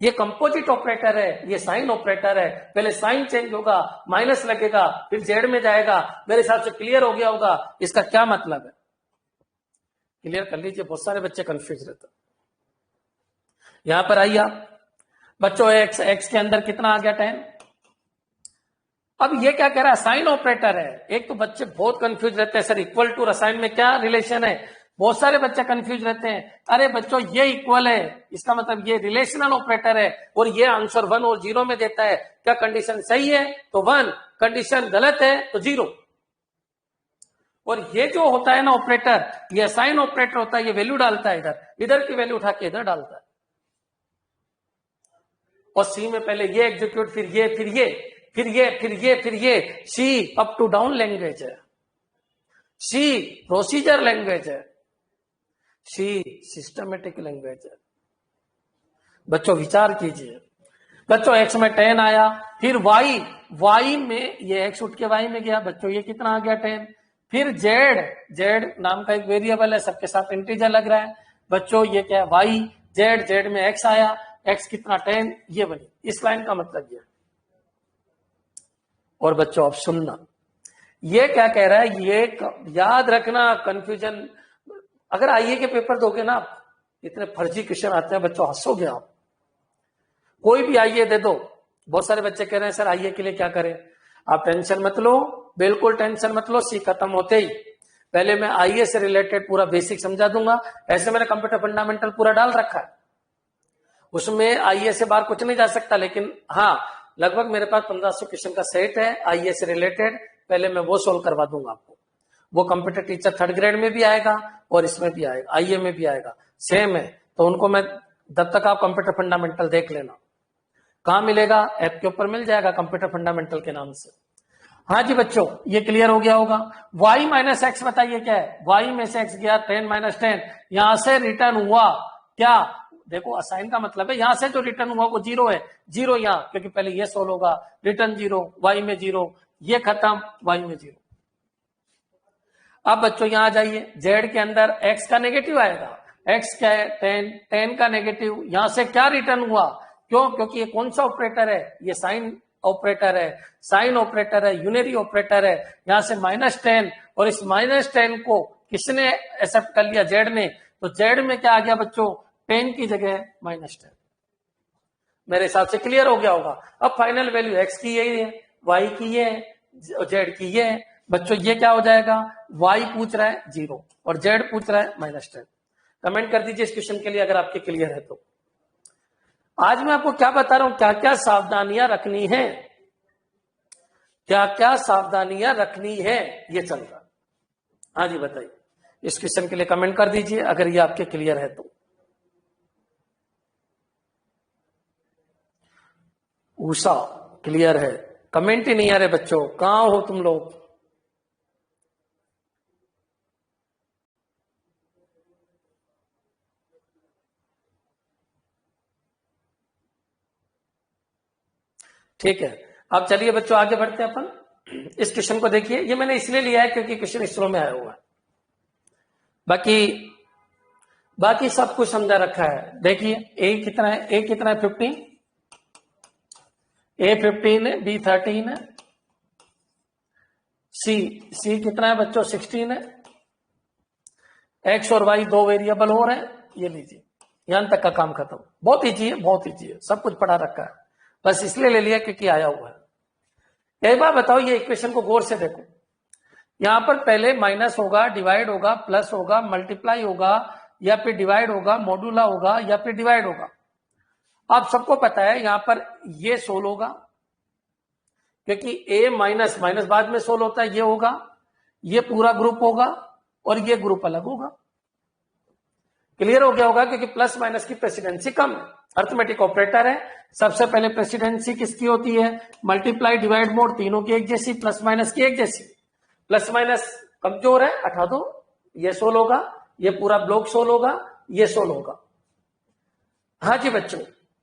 ये कंपोजिट ऑपरेटर है, ये साइन ऑपरेटर है। पहले साइन चेंज होगा, माइनस लगेगा, फिर जेड में जाएगा। मेरे हिसाब से क्लियर हो गया होगा इसका क्या मतलब है। क्लियर कर लीजिए, बहुत सारे बच्चे कंफ्यूज रहते हैं। यहां पर आइए आप बच्चों, एक्स के अंदर कितना आ गया 10। अब ये क्या कह रहा है, साइन ऑपरेटर है। एक तो बच्चे बहुत कंफ्यूज रहते हैं, सर इक्वल टू और असाइन में क्या रिलेशन है। बहुत सारे बच्चे कंफ्यूज रहते हैं, अरे बच्चों ये इक्वल है, इसका मतलब ये रिलेशनल ऑपरेटर है और ये आंसर 1 और 0 में देता है। क्या कंडीशन सही है तो 1, कंडीशन गलत है तो 0। और ये जो होता है ना ऑपरेटर, ये असाइन ऑपरेटर होता है, ये वैल्यू डालता है इधर की वैल्यू उठा के इधर डालता है। और सी में पहले ये एग्जीक्यूट, फिर ये, फिर ये, फिर ये, फिर ये, फिर ये। सी अप टू डाउन लैंग्वेज है, सी प्रोसीजर लैंग्वेज है, सी सिस्टमेटिक लैंग्वेज है। बच्चों विचार कीजिए, बच्चों एक्स में 10 आया, फिर वाई में ये एक्स उठ के वाई में गया, बच्चों ये कितना आ गया 10। फिर जेड नाम का एक वेरिएबल है, सबके साथ इंटीजर लग रहा है। बच्चों ये क्या है, वाई, जेड में एक्स आया, एक्स कितना 10, ये बनी। इस लाइन का मतलब ये। और बच्चों अब सुनना, ये क्या कह रहा है, ये याद रखना, कंफ्यूजन। अगर आईए के पेपर दोगे ना, इतने फर्जी क्वेश्चन आते हैं बच्चों, हंसोगे आप। कोई भी आईए दे दो, बहुत सारे बच्चे कह रहे हैं सर आईए के लिए क्या करें। आप टेंशन मत लो, बिल्कुल टेंशन मत लो। सी खत्म होते ही पहले मैं आईए से रिलेटेड पूरा बेसिक समझा दूंगा। ऐसे मैंने कंप्यूटर फंडामेंटल पूरा डाल रखा है, उसमें आईए से बाहर कुछ नहीं जा सकता। लेकिन हाँ, लगभग मेरे पास 1500 क्वेश्चन का सेट है आईए से रिलेटेड, पहले मैं वो सोल्व करवा दूंगा आपको। वो कंप्यूटर टीचर 3rd ग्रेड में भी आएगा और इसमें भी आएगा, आईए में भी आएगा, सेम है। तो उनको मैं, जब तक आप कंप्यूटर फंडामेंटल देख लेना। कहां मिलेगा, ऐप के ऊपर मिल जाएगा कंप्यूटर फंडामेंटल के नाम से। हाँ जी बच्चों, ये क्लियर हो गया होगा। y माइनस एक्स बताइए क्या है, y में से x गया 10 माइनस 10, यहां से रिटर्न हुआ क्या। देखो असाइन का मतलब है यहां से जो रिटर्न हुआ वो 0 है, 0 यहां, क्योंकि पहले ये सोल्व होगा, रिटर्न 0, y में 0, ये खत्म, y में 0। अब बच्चों यहां आ जाइए, z के अंदर x का नेगेटिव आएगा, x क्या है 10 का नेगेटिव, यहां से क्या रिटर्न हुआ, क्यों, क्योंकि ये कौन सा ऑपरेटर है, ये साइन ऑपरेटर है, साइन ऑपरेटर है, यूनरी ऑपरेटर है। यहां से -10, और इस -10 को किसने एक्सेप्ट कर लिया, जेड ने। तो जेड में क्या आ गया बच्चों, 10 की जगह -10। मेरे हिसाब से क्लियर हो गया होगा। अब फाइनल वैल्यू एक्स की यही है, वाई की ये है, जेड की ये है। बच्चों ये क्या हो जाएगा, वाई पूछ रहा है 0 और जेड पूछ रहा है -10। कमेंट कर दीजिए इस क्वेश्चन के लिए अगर आपके क्लियर है तो। आज मैं आपको क्या बता रहा हूं, क्या क्या सावधानियां रखनी है, क्या क्या सावधानियां रखनी है, ये चल रहा। हाँ जी बताइए, इस क्वेश्चन के लिए कमेंट कर दीजिए अगर ये आपके क्लियर है तो। उषा क्लियर है, कमेंट ही नहीं आ रहे बच्चों, कहां हो तुम लोग। ठीक है, अब चलिए बच्चों आगे बढ़ते हैं अपन। इस क्वेश्चन को देखिए, ये मैंने इसलिए लिया है क्योंकि क्वेश्चन इसरो में आया हुआ है। बाकी सब कुछ समझा रखा है। देखिए ए कितना है, ए कितना है 15, ए 15 है, बी 13 है, सी कितना है बच्चों 16 है, एक्स और वाई 2 वेरिएबल हो रहे हैं। ये लीजिए, यहां तक का काम खत्म। बहुत ईजी है, बहुत ईजी है, सब कुछ पढ़ा रखा है, बस इसलिए ले लिया क्योंकि आया हुआ है। एक बार बताओ, ये इक्वेशन को गौर से देखो, यहां पर पहले माइनस होगा, डिवाइड होगा, प्लस होगा, मल्टीप्लाई होगा, या फिर डिवाइड होगा, मॉडुला होगा, या फिर डिवाइड होगा। आप सबको पता है यहां पर ये सोल होगा, क्योंकि ए माइनस माइनस बाद में सोल होता है, ये होगा, ये पूरा ग्रुप होगा और ये ग्रुप अलग होगा। क्लियर हो गया होगा, क्योंकि प्लस माइनस की प्रेसिडेंसी कम है, अर्थमेटिक ऑपरेटर है। सबसे पहले प्रेसिडेंसी किसकी होती है, मल्टीप्लाई डिवाइड मोड, तीनों की एक जैसी, प्लस माइनस की एक जैसी। प्लस माइनस कमजोर है, हटा दो, ये सोल होगा, ये पूरा ब्लॉक सोल होगा, ये सोल होगा। हाँ जी बच्चों,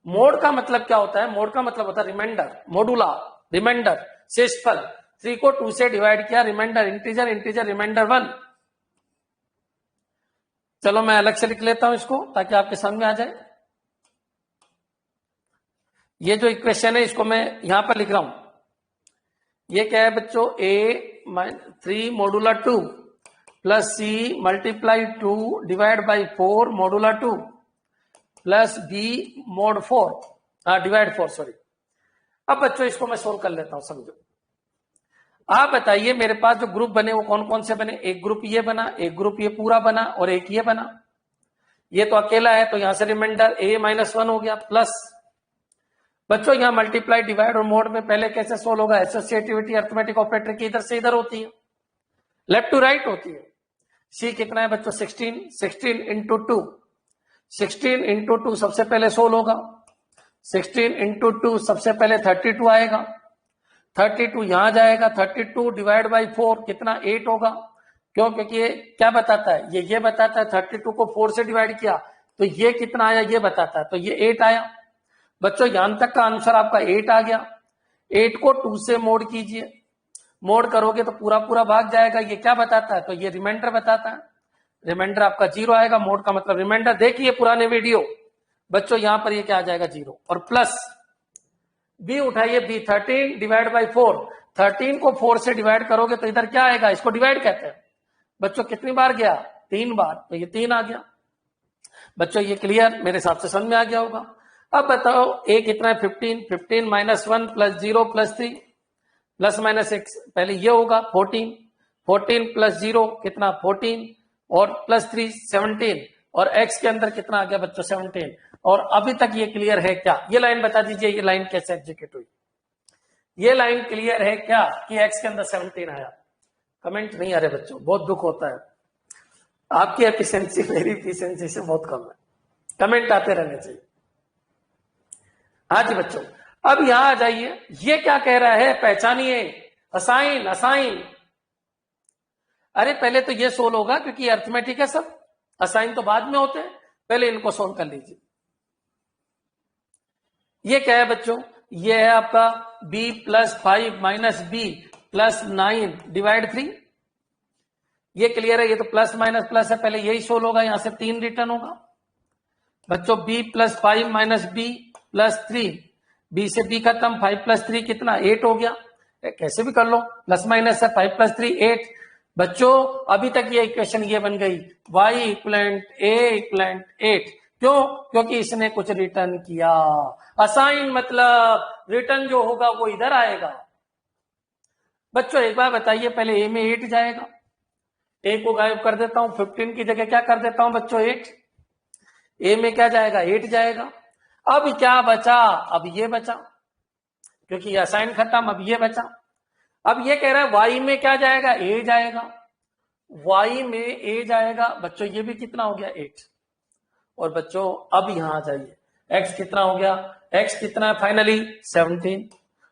मोड का मतलब क्या होता है, मोड का मतलब होता है रिमाइंडर, मॉडुला, रिमाइंडर, शेषफल। 3 को 2 से डिवाइड किया, रिमाइंडर, इंटीजर, इंटीजर, रिमाइंडर 1। चलो मैं अलग से लिख लेता हूं इसको ताकि आपके समझ में आ जाए। ये जो इक्वेशन है इसको मैं यहां पर लिख रहा हूं। ये क्या है बच्चों, a 3 modulo 2 plus C multiply 2 divide by 4 modulo 2 plus B mod 4 divide 4 sorry. अब बच्चों इसको मैं सोल्व कर लेता हूं, समझो। आप बताइए मेरे पास जो ग्रुप बने वो कौन कौन से बने। एक ग्रुप ये बना, एक ग्रुप ये पूरा बना और एक ये बना। ये तो अकेला है तो यहां से रिमाइंडर a-1 हो गया प्लस बच्चों यहां मल्टीप्लाई डिवाइड और मोड में पहले कैसे सोल्व होगा, एसोसिएटिविटी अर्थमेटिक ऑपरेटर की इधर से इधर होती है, लेफ्ट टू राइट होती है। सी कितना है बच्चों 16 इंटू 2, 16 इंटू 2 सबसे पहले सोल्व होगा। 16 इंटू 2 सबसे पहले 32 आएगा, 32 यहां जाएगा, 32 डिवाइड बाई 4 कितना 8 होगा। क्यों, क्योंकि ये क्या बताता है, ये बताता है 32 को 4 से डिवाइड किया तो ये कितना आया ये बताता है, तो ये 8 आया। बच्चों यहां तक का आंसर आपका 8 आ गया। 8 को 2 से मोड कीजिए, मोड करोगे तो पूरा पूरा भाग जाएगा। ये क्या बताता है, तो ये रिमाइंडर बताता है। रिमाइंडर आपका 0 आएगा, मोड का मतलब रिमाइंडर। देखिए पुराने वीडियो बच्चों, यहां पर ये क्या आ जाएगा 0 और प्लस बी उठाइए, बी 13 डिवाइड बाई 4, 13 को 4 से डिवाइड करोगे तो इधर क्या आएगा, इसको डिवाइड कहते हैं। बच्चों कितनी बार गया, 3 बार, तो ये 3 आ गया। बच्चों ये क्लियर, मेरे हिसाब से समझ में आ गया होगा। अब बताओ ए कितना है 15, 15 minus 1 plus 0 plus 3 plus minus 6, पहले ये होगा 14, 14 प्लस 0 कितना 14 और प्लस 3 17 और x के अंदर कितना आ गया बच्चों 17। और अभी तक ये क्लियर है क्या, ये लाइन बता दीजिए, ये लाइन कैसे एग्जीक्यूट हुई। ये लाइन क्लियर है क्या कि x के अंदर 17 आया। कमेंट नहीं आ रहे बच्चों, बहुत दुख होता है। आपकी एफिशिएंसी मेरी एफिशिएंसी से बहुत कम है, कमेंट आते रहने चाहिए। हाँ जी बच्चों, अब यहां आ जाइए, ये क्या कह रहा है पहचानिए, असाइन असाइन। अरे पहले तो ये सोल्व होगा क्योंकि अर्थमेटिक है सब, असाइन तो बाद में होते हैं, पहले इनको सोल्व कर लीजिए। ये क्या है बच्चों, ये है आपका b plus 5 minus B plus 9 divide 3। ये क्लियर है, ये तो प्लस माइनस प्लस है, पहले यही सोल्व होगा, यहां से 3 रिटर्न होगा। बच्चों b plus 5 minus B plus 3, b से b खत्म, 5 प्लस 3 कितना 8 हो गया। कैसे भी कर लो, प्लस माइनस है, 5 प्लस 3 8। बच्चों अभी तक ये इक्वेशन ये बन गई y इक्वलेंट a इक्वलेंट 8। क्यों, क्योंकि इसने कुछ रिटर्न किया। असाइन मतलब रिटर्न जो होगा वो इधर आएगा। बच्चों एक बार बताइए, पहले a में 8 जाएगा, a को गायब कर देता हूं, 15 की जगह क्या कर देता हूं बच्चों 8, a में क्या जाएगा 8 जाएगा। अब क्या बचा, अब ये बचा, क्योंकि असाइन खत्म, अब ये बचा। अब ये कह रहा है y में क्या जाएगा a जाएगा, y में a जाएगा। बच्चों ये भी कितना हो गया 8। और बच्चों अब यहां आ जाइए, x कितना हो गया, x कितना है फाइनली 17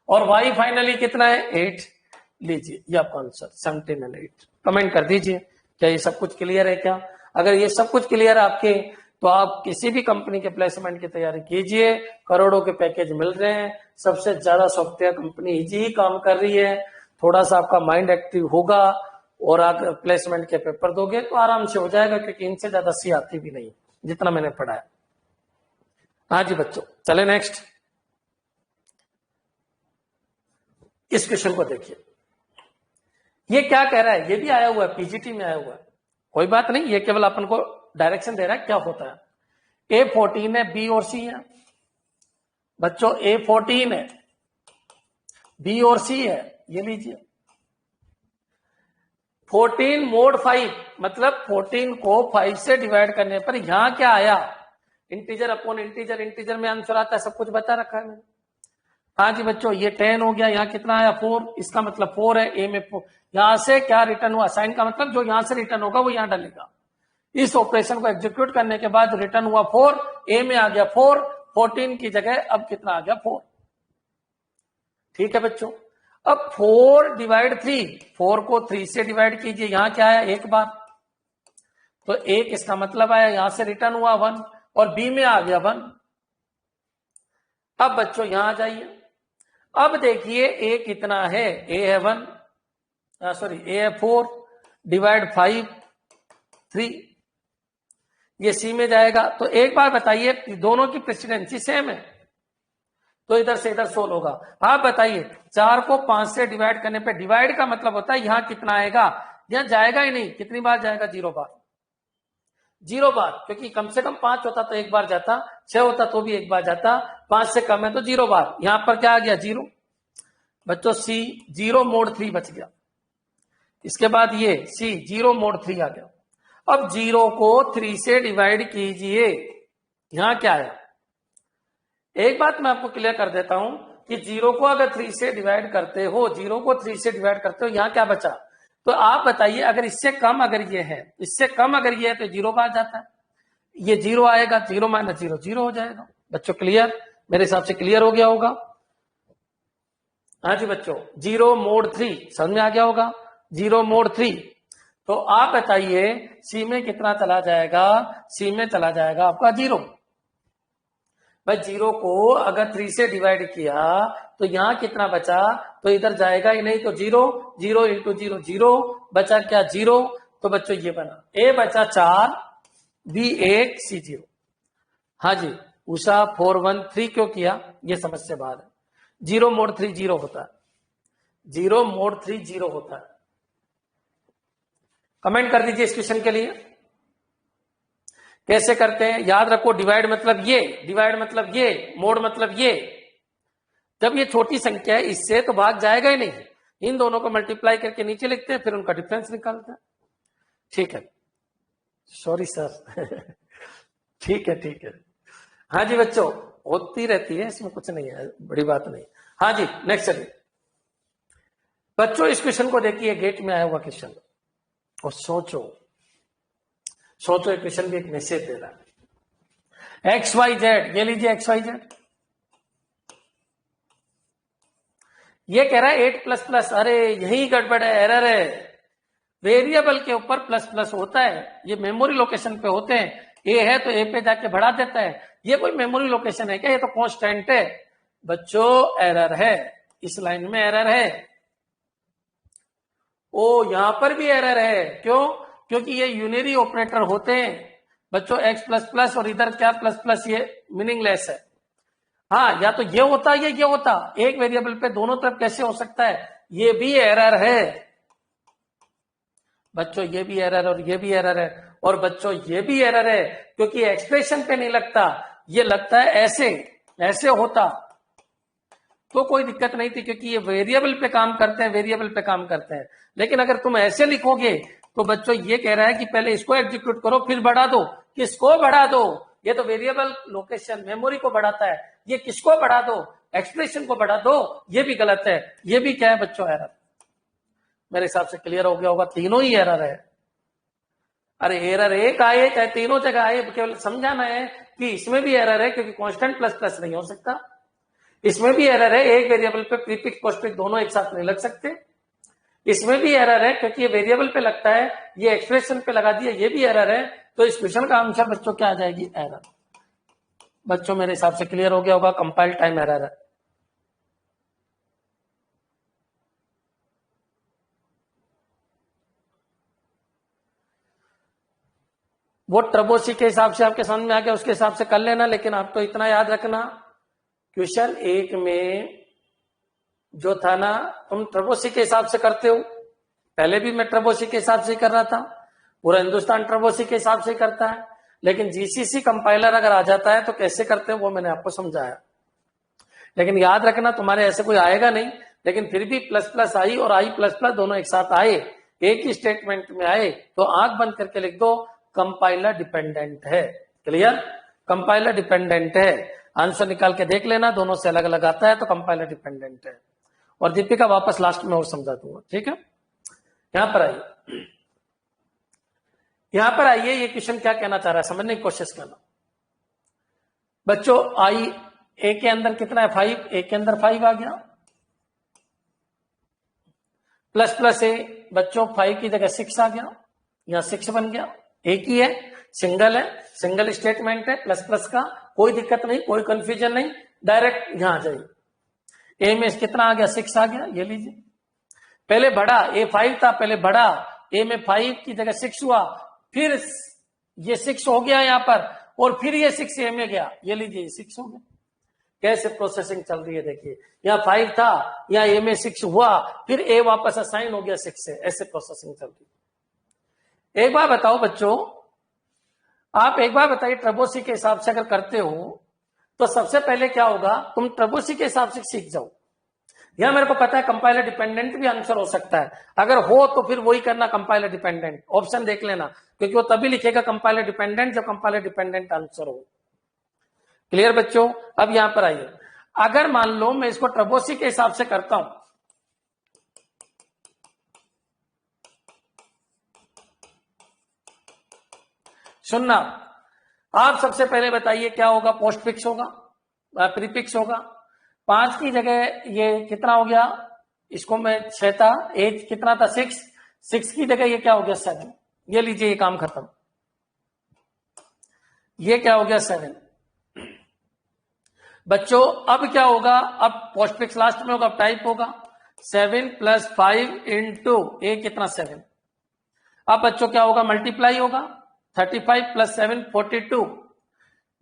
और y फाइनली कितना है 8। लीजिए ये आपका आंसर 17 और 8। कमेंट कर दीजिए क्या ये सब कुछ क्लियर है क्या। अगर ये सब कुछ क्लियर है आपके, तो आप किसी भी कंपनी के प्लेसमेंट की तैयारी कीजिए, करोड़ों के पैकेज मिल रहे हैं, सबसे ज्यादा सॉफ्टवेयर कंपनी इजी काम कर रही है। थोड़ा सा आपका माइंड एक्टिव होगा और आप प्लेसमेंट के पेपर दोगे तो आराम से हो जाएगा, क्योंकि इनसे ज्यादा सी आती भी नहीं जितना मैंने पढ़ा है। हाँ जी बच्चों, चले नेक्स्ट। इस क्वेश्चन को देखिए, ये क्या कह रहा है, ये भी आया हुआ है पीजीटी में आया हुआ है, कोई बात नहीं, ये केवल अपन को डायरेक्शन दे रहा है क्या होता है। A14 है, B और C है। बच्चों A14 है, B और C है, ये लीजिए 14 मोड 5 मतलब 14 को 5 से डिवाइड करने पर यहां क्या आया, इंटीजर अपॉन इंटीजर, इंटीजर में आंसर आता है, सब कुछ बता रखा है मैंने। हाँ जी बच्चों, ये 10 हो गया, यहाँ कितना आया 4, इसका मतलब 4 है, ए में 4। यहां से क्या रिटर्न हुआ, साइन का मतलब जो यहां से रिटर्न होगा वो यहां डालेगा। इस ऑपरेशन को एग्जीक्यूट करने के बाद रिटर्न हुआ 4, ए में आ गया 4, 14 की जगह अब कितना आ गया 4। ठीक है बच्चों, अब 4 डिवाइड 3, 4 को 3 से डिवाइड कीजिए, यहां क्या आया एक बार, तो 1 इसका मतलब आया, यहां से रिटर्न हुआ 1 और बी में आ गया 1। अब बच्चों यहां आ जाइए, अब देखिए ए कितना है, ए है 1, सॉरी ए है 4 डिवाइड 5 3, ये सी में जाएगा। तो एक बार बताइए, दोनों की प्रेसिडेंसी सेम है, तो इधर से इधर सोल्व होगा। आप बताइए 4 को 5 से डिवाइड करने पे, डिवाइड का मतलब होता है यहां कितना आएगा, यहां जाएगा ही नहीं। कितनी बार जाएगा? 0 बार। 0 बार, क्योंकि कम से कम 5 होता तो एक बार जाता, 6 होता तो भी एक बार जाता, 5 से कम है तो 0 बार। यहां पर क्या आ गया? 0। बच्चों सी 0 mod 3 बच गया। इसके बाद ये सी 0 mod 3 आ गया। अब 0 को 3 से डिवाइड कीजिए, यहां क्या आया? एक बात मैं आपको क्लियर कर देता हूं कि 0 को अगर 3 से डिवाइड करते हो, 0 को 3 से डिवाइड करते हो, यहां क्या बचा? तो आप बताइए, अगर इससे कम अगर ये है, इससे कम अगर ये है तो 0 बार जाता है, ये 0 आएगा, 0 माइनस 0 0 हो जाएगा। बच्चों क्लियर? मेरे हिसाब से क्लियर हो गया होगा। हाँ जी बच्चों, 0 mod 3 समझ में आ गया होगा। 0 mod 3, तो आप बताइए सी में कितना चला जाएगा? सी में चला जाएगा आपका 0। भाई 0 को अगर 3 से डिवाइड किया तो यहां कितना बचा? तो इधर जाएगा ही नहीं, तो 0 0 इंटू 0 0 बचा क्या? 0। तो बच्चों ये बना, ए बचा 4, बी 1, सी 0। हाँ जी उषा 4 1 3 क्यों किया, ये समझ से बाहर है। 0 mod 3 0 होता है, 0 mod 3 0 होता है। कमेंट कर दीजिए इस क्वेश्चन के लिए कैसे करते हैं। याद रखो, डिवाइड मतलब ये, डिवाइड मतलब ये, मोड मतलब ये। जब ये छोटी संख्या है इससे तो भाग जाएगा ही नहीं, इन दोनों को मल्टीप्लाई करके नीचे लिखते हैं, फिर उनका डिफरेंस निकालते हैं। ठीक है, सॉरी सर ठीक है ठीक है। हाँ जी बच्चों, होती रहती है, इसमें कुछ नहीं है, बड़ी बात नहीं। हाँ जी नेक्स्ट चलिए बच्चों, इस क्वेश्चन को देखिए, गेट में आया हुआ क्वेश्चन, और सोचो सोचो, क्वेश्चन भी एक मैसेज दे रहा है। एक्स वाई जेड, ये लीजिए एक्स वाई जेड, ये कह रहा है 8 प्लस प्लस। अरे यही गड़बड़ है, एरर है। वेरिएबल के ऊपर प्लस प्लस होता है, ये मेमोरी लोकेशन पे होते हैं। ए है तो ए पे जाके बढ़ा देता है, ये कोई मेमोरी लोकेशन है क्या? ये तो कांस्टेंट है। बच्चों एरर है, इस लाइन में एरर है। ओ यहां पर भी एरर है, क्यों? क्योंकि ये यूनिरी ऑपरेटर होते हैं बच्चों, एक्स प्लस प्लस और इधर क्या प्लस प्लस, ये मीनिंगलेस है। हाँ, या तो ये होता या ये होता, एक वेरिएबल पे दोनों तरफ कैसे हो सकता है? ये भी एरर है बच्चों, ये भी एरर और ये भी एरर है। और बच्चों ये भी एरर है क्योंकि एक्सप्रेशन पे नहीं लगता, ये लगता है ऐसे, ऐसे होता तो कोई दिक्कत नहीं थी, क्योंकि ये वेरिएबल पे काम करते हैं, वेरिएबल पे काम करते हैं। लेकिन अगर तुम ऐसे लिखोगे तो बच्चों ये कह रहा है कि पहले इसको एग्जीक्यूट करो फिर बढ़ा दो। किसको बढ़ा दो? ये तो वेरिएबल लोकेशन मेमोरी को बढ़ाता है, ये किसको बढ़ा दो? एक्सप्रेशन को बढ़ा दो। ये भी गलत है, ये भी क्या है बच्चों? एरर। मेरे हिसाब से क्लियर हो गया होगा, तीनों ही एरर है। अरे एरर एक आए चाहे तीनों जगह आए, केवल समझाना है कि इसमें भी एरर है क्योंकि कांस्टेंट प्लस प्लस नहीं हो सकता। इसमें भी एरर है, एक वेरिएबल पे प्रीफिक्स पोस्टफिक्स दोनों एक साथ नहीं लग सकते। इसमें भी एरर है क्योंकि ये वेरिएबल पे लगता है, ये एक्सप्रेशन पे लगा दिया, ये भी एरर है। तो इस क्वेश्चन का आंसर बच्चों क्या आ जाएगी? एरर। बच्चों मेरे हिसाब से क्लियर हो गया होगा, कंपाइल टाइम एरर है। वो ट्रबोसी के हिसाब से आपके समझ में आ गया, उसके हिसाब से कर लेना। लेकिन आप तो इतना याद रखना, क्वेश्चन 1 में जो था ना, तुम ट्रबोसी के हिसाब से करते हो। पहले भी मैं ट्रबोसी के हिसाब से कर रहा था, पूरा हिंदुस्तान ट्रबोसी के हिसाब से करता है। लेकिन जीसीसी कंपाइलर अगर आ जाता है तो कैसे करते हैं वो मैंने आपको समझाया। लेकिन याद रखना, तुम्हारे ऐसे कोई आएगा नहीं, लेकिन फिर भी प्लस प्लस आई और आई प्लस प्लस दोनों एक साथ आए, एक ही स्टेटमेंट में आए, तो आंख बंद करके लिख दो कंपाइलर डिपेंडेंट है। क्लियर? कंपाइलर डिपेंडेंट है। आंसर निकाल के देख लेना, दोनों से अलग अलग आता है तो कंपाइलर डिपेंडेंट है। और दीपिका वापस लास्ट में और समझा दूंगा, ठीक है? यहां पर आइए, यहां पर आइए, ये क्वेश्चन क्या कहना चाह रहा है समझने की कोशिश करना बच्चों। आई ए के अंदर कितना है? 5। ए के अंदर 5 आ गया, प्लस प्लस ए बच्चों 5 की जगह 6 आ गया, यहां 6 बन गया। एक ही है, सिंगल है, सिंगल स्टेटमेंट है प्लस प्लस का, कोई दिक्कत नहीं, कोई कंफ्यूजन नहीं, डायरेक्ट यहां आ जाइए। ए में कितना आ गया? 6 आ गया, ये लीजिए। पहले बढ़ा, ए 5 था, पहले बढ़ा, ए में 5 की जगह 6 हुआ, फिर ये 6 हो गया यहाँ पर, और फिर ये 6 ए में गया, ये लीजिए 6 हो गया। कैसे प्रोसेसिंग चल रही है देखिए, यहाँ 5 था, यहाँ ए में 6 हुआ, फिर ए वापस असाइन हो गया 6 से, ऐसे प्रोसेसिंग चल रही है। एक बार बताओ बच्चों, आप एक बार बताइए ट्रेबोसी के हिसाब से अगर करते हो तो सबसे पहले क्या होगा, तुम ट्रेबोसी के हिसाब से सीख जाओ। यहां मेरे को पता है कंपाइलर डिपेंडेंट भी आंसर हो सकता है, अगर हो तो फिर वही करना कंपाइलर डिपेंडेंट, ऑप्शन देख लेना, क्योंकि वो तभी लिखेगा कंपाइलर डिपेंडेंट जब कंपाइलर डिपेंडेंट आंसर हो। क्लियर बच्चों? अब यहां पर आइए, अगर मान लो मैं इसको ट्रेबोसी के हिसाब से करता हूं, सुनना, आप सबसे पहले बताइए क्या होगा, पोस्ट फिक्स होगा, प्रीफिक्स होगा। 5 की जगह ये कितना हो गया, इसको मैं 6 था, एज कितना था 6 की जगह ये क्या हो गया 7, ये लीजिए ये काम खत्म, ये क्या हो गया 7। बच्चों अब क्या होगा, अब पोस्ट फिक्स लास्ट में होगा, अब टाइप होगा 7 + 5 इंटू ए कितना 7। अब बच्चों क्या होगा, मल्टीप्लाई होगा, 35 + 7 42।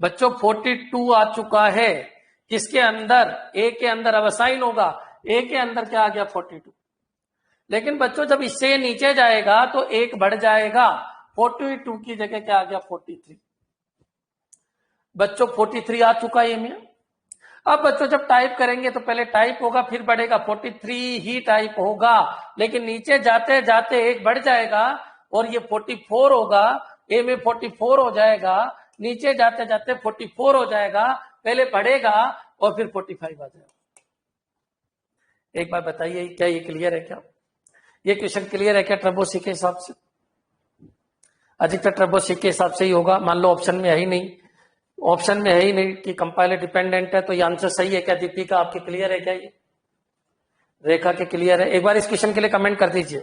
बच्चों 42 आ चुका है, किसके अंदर, ए के अंदर, अब असाइन होगा, ए के अंदर क्या आ गया 42। लेकिन बच्चों जब इससे नीचे जाएगा तो एक बढ़ जाएगा, 42 की जगह क्या आ गया 43। बच्चों 43 आ चुका है में। अब बच्चों जब टाइप करेंगे तो पहले टाइप होगा फिर बढ़ेगा, 43 ही टाइप होगा, लेकिन नीचे जाते जाते एक बढ़ जाएगा और ये 44 होगा, ए में 44 हो जाएगा, नीचे जाते जाते 44 हो जाएगा, पहले बढ़ेगा और फिर 45 आ जाएगा। एक बार बताइए क्या ये क्लियर है, क्या ये क्वेश्चन क्लियर है क्या ट्रेबोसी के हिसाब से? अधिकतर ट्रेबोसी के हिसाब से ही होगा। मान लो ऑप्शन में है ही नहीं, ऑप्शन में है ही नहीं कि कंपाइलर डिपेंडेंट है, तो ये आंसर सही है क्या? दीपिका आपके क्लियर है क्या? ये रेखा के क्लियर है? एक बार इस क्वेश्चन के लिए कमेंट कर दीजिए,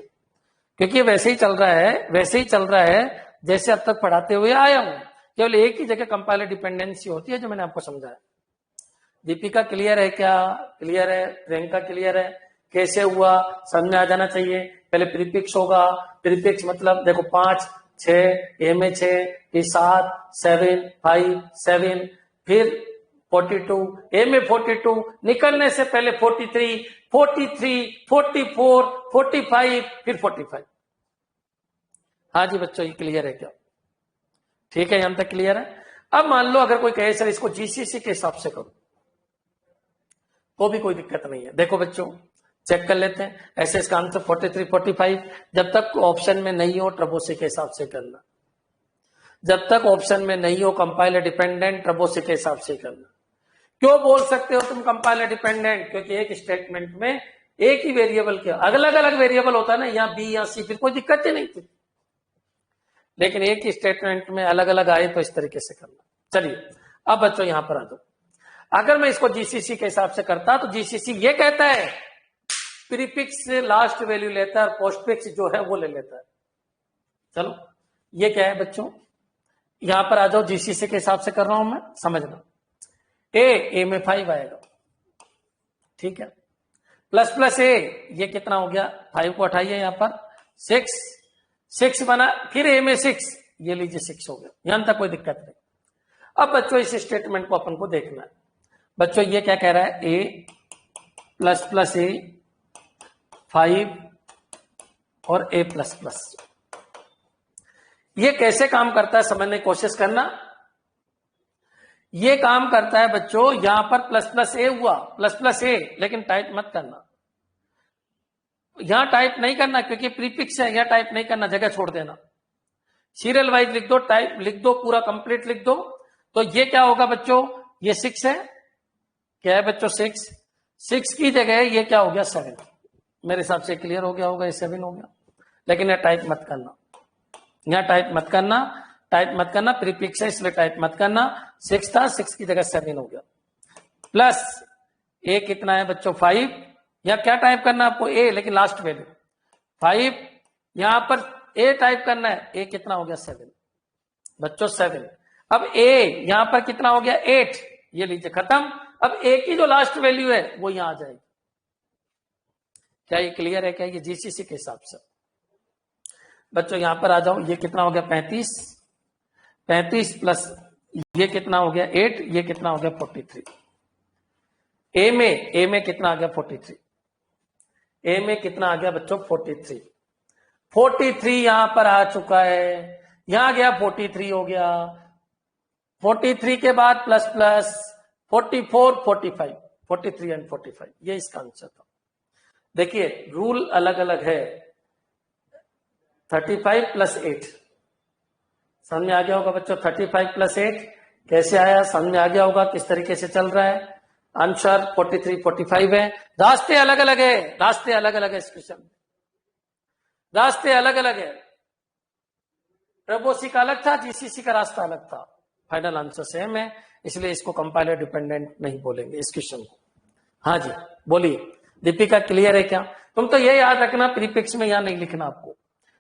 क्योंकि वैसे ही चल रहा है, वैसे ही चल रहा है जैसे अब तक पढ़ाते हुए आया हूं, केवल एक ही जगह कंपाइलर डिपेंडेंसी होती है जो मैंने आपको समझाया। दीपिका क्लियर है क्या? क्लियर है। प्रियंका क्लियर है? कैसे हुआ समझ में आ जाना चाहिए। पहले प्रीफिक्स होगा, प्रीफिक्स मतलब देखो 5 6 ए में 6 फिर 7 7 5 7 फिर 42 ए में 42 निकलने से पहले 43 44 45 फिर 45। हाँ जी बच्चों ये क्लियर है क्या? ठीक है, यहां तक क्लियर है। अब मान लो अगर कोई कहे सर इसको जीसीसी के हिसाब से करो तो भी कोई दिक्कत नहीं है। देखो बच्चों चेक कर लेते हैं, ऐसे इसका आंसर 43 45 जब तक ऑप्शन में नहीं हो ट्रेबोसी के हिसाब से करना, जब तक ऑप्शन में नहीं हो कंपाइलर डिपेंडेंट ट्रेबोसी के हिसाब से करना। क्यों बोल सकते हो तुम कंपाइलर डिपेंडेंट? क्योंकि एक स्टेटमेंट में एक ही वेरिएबल के अलग अलग वेरिएबल होता है ना, यहाँ बी या सी, फिर कोई दिक्कत ही नहीं थी, लेकिन एक ही स्टेटमेंट में अलग अलग आए तो इस तरीके से करना। चलिए अब बच्चों यहां पर आ दो, अगर मैं इसको जीसीसी के हिसाब से करता तो जीसीसी ये कहता है प्रीफिक्स से लास्ट वैल्यू लेता है और पोस्टफिक्स जो है वो ले लेता है। चलो ये क्या है बच्चों, यहां पर आ जाओ, जीसीसी के हिसाब से कर रहा हूं मैं, समझना। ए में 5 आएगा, ठीक है, प्लस प्लस ए ये कितना हो गया, 5 को उठाइए यहां पर 6 बना, फिर ए में 6 ये लीजिए 6 हो गया, यहां तक कोई दिक्कत नहीं। अब बच्चों इस स्टेटमेंट को अपन को देखना है। बच्चों ये क्या कह रहा है, ए प्लस प्लस ए 5 और ए प्लस प्लस, ये कैसे काम करता है समझने की कोशिश करना। ये काम करता है बच्चों, यहां पर प्लस प्लस ए हुआ, प्लस प्लस ए, लेकिन टाइप मत करना, यहां टाइप नहीं करना क्योंकि प्रीफिक्स है, यहां टाइप नहीं करना, जगह छोड़ देना, सीरियल वाइज लिख दो, टाइप लिख दो, पूरा कंप्लीट लिख दो। तो ये क्या होगा बच्चों, ये 6 है, क्या है बच्चों 6 की जगह ये क्या हो गया 7, मेरे हिसाब से क्लियर हो गया होगा, ये 7 हो गया, लेकिन यह टाइप मत करना, यहां टाइप मत करना, टाइप मत करना, प्रीफिक्स है इसलिए टाइप मत करना। 6 था, 6 की जगह 7 हो गया, प्लस ए कितना है बच्चों 5, या क्या टाइप करना आपको ए, लेकिन लास्ट वैल्यू 5, यहां पर ए टाइप करना है, ए कितना हो गया 7 बच्चों 7। अब ए यहां पर कितना हो गया 8, ये लीजिए खत्म। अब ए की जो लास्ट वैल्यू है वो यहां आ जाएगी। क्या ये क्लियर है क्या? ये जीसीसी के हिसाब से। बच्चों यहां पर आ जाओ, ये कितना हो गया 35, 35 प्लस ये कितना हो गया 8, ये कितना हो गया 43। ए में कितना आ गया 43। ए में कितना आ गया बच्चों 43। 43 यहां पर आ चुका है, यहां गया 43 हो गया। 43 के बाद प्लस प्लस 44, 45, 43 एंड 45, ये इसका आंसर था। देखिए रूल अलग अलग है। 35 प्लस 8 समझ में आ गया होगा बच्चों। 35 प्लस 8 कैसे आया समझ में आ गया होगा, किस तरीके से चल रहा है। आंसर 43, 45 है। रास्ते अलग अलग है, रास्ते अलग अलग है इस क्वेश्चन में, रास्ते अलग अलग है। प्रभोसी का अलग था, जीसीसी का रास्ता अलग था, फाइनल आंसर सेम है, इसलिए इसको कंपाइलर डिपेंडेंट नहीं बोलेंगे इस क्वेश्चन को। हाँ जी बोलिए दीपिका, क्लियर है क्या? तुम तो ये याद रखना प्रीफिक्स में यहां नहीं लिखना, आपको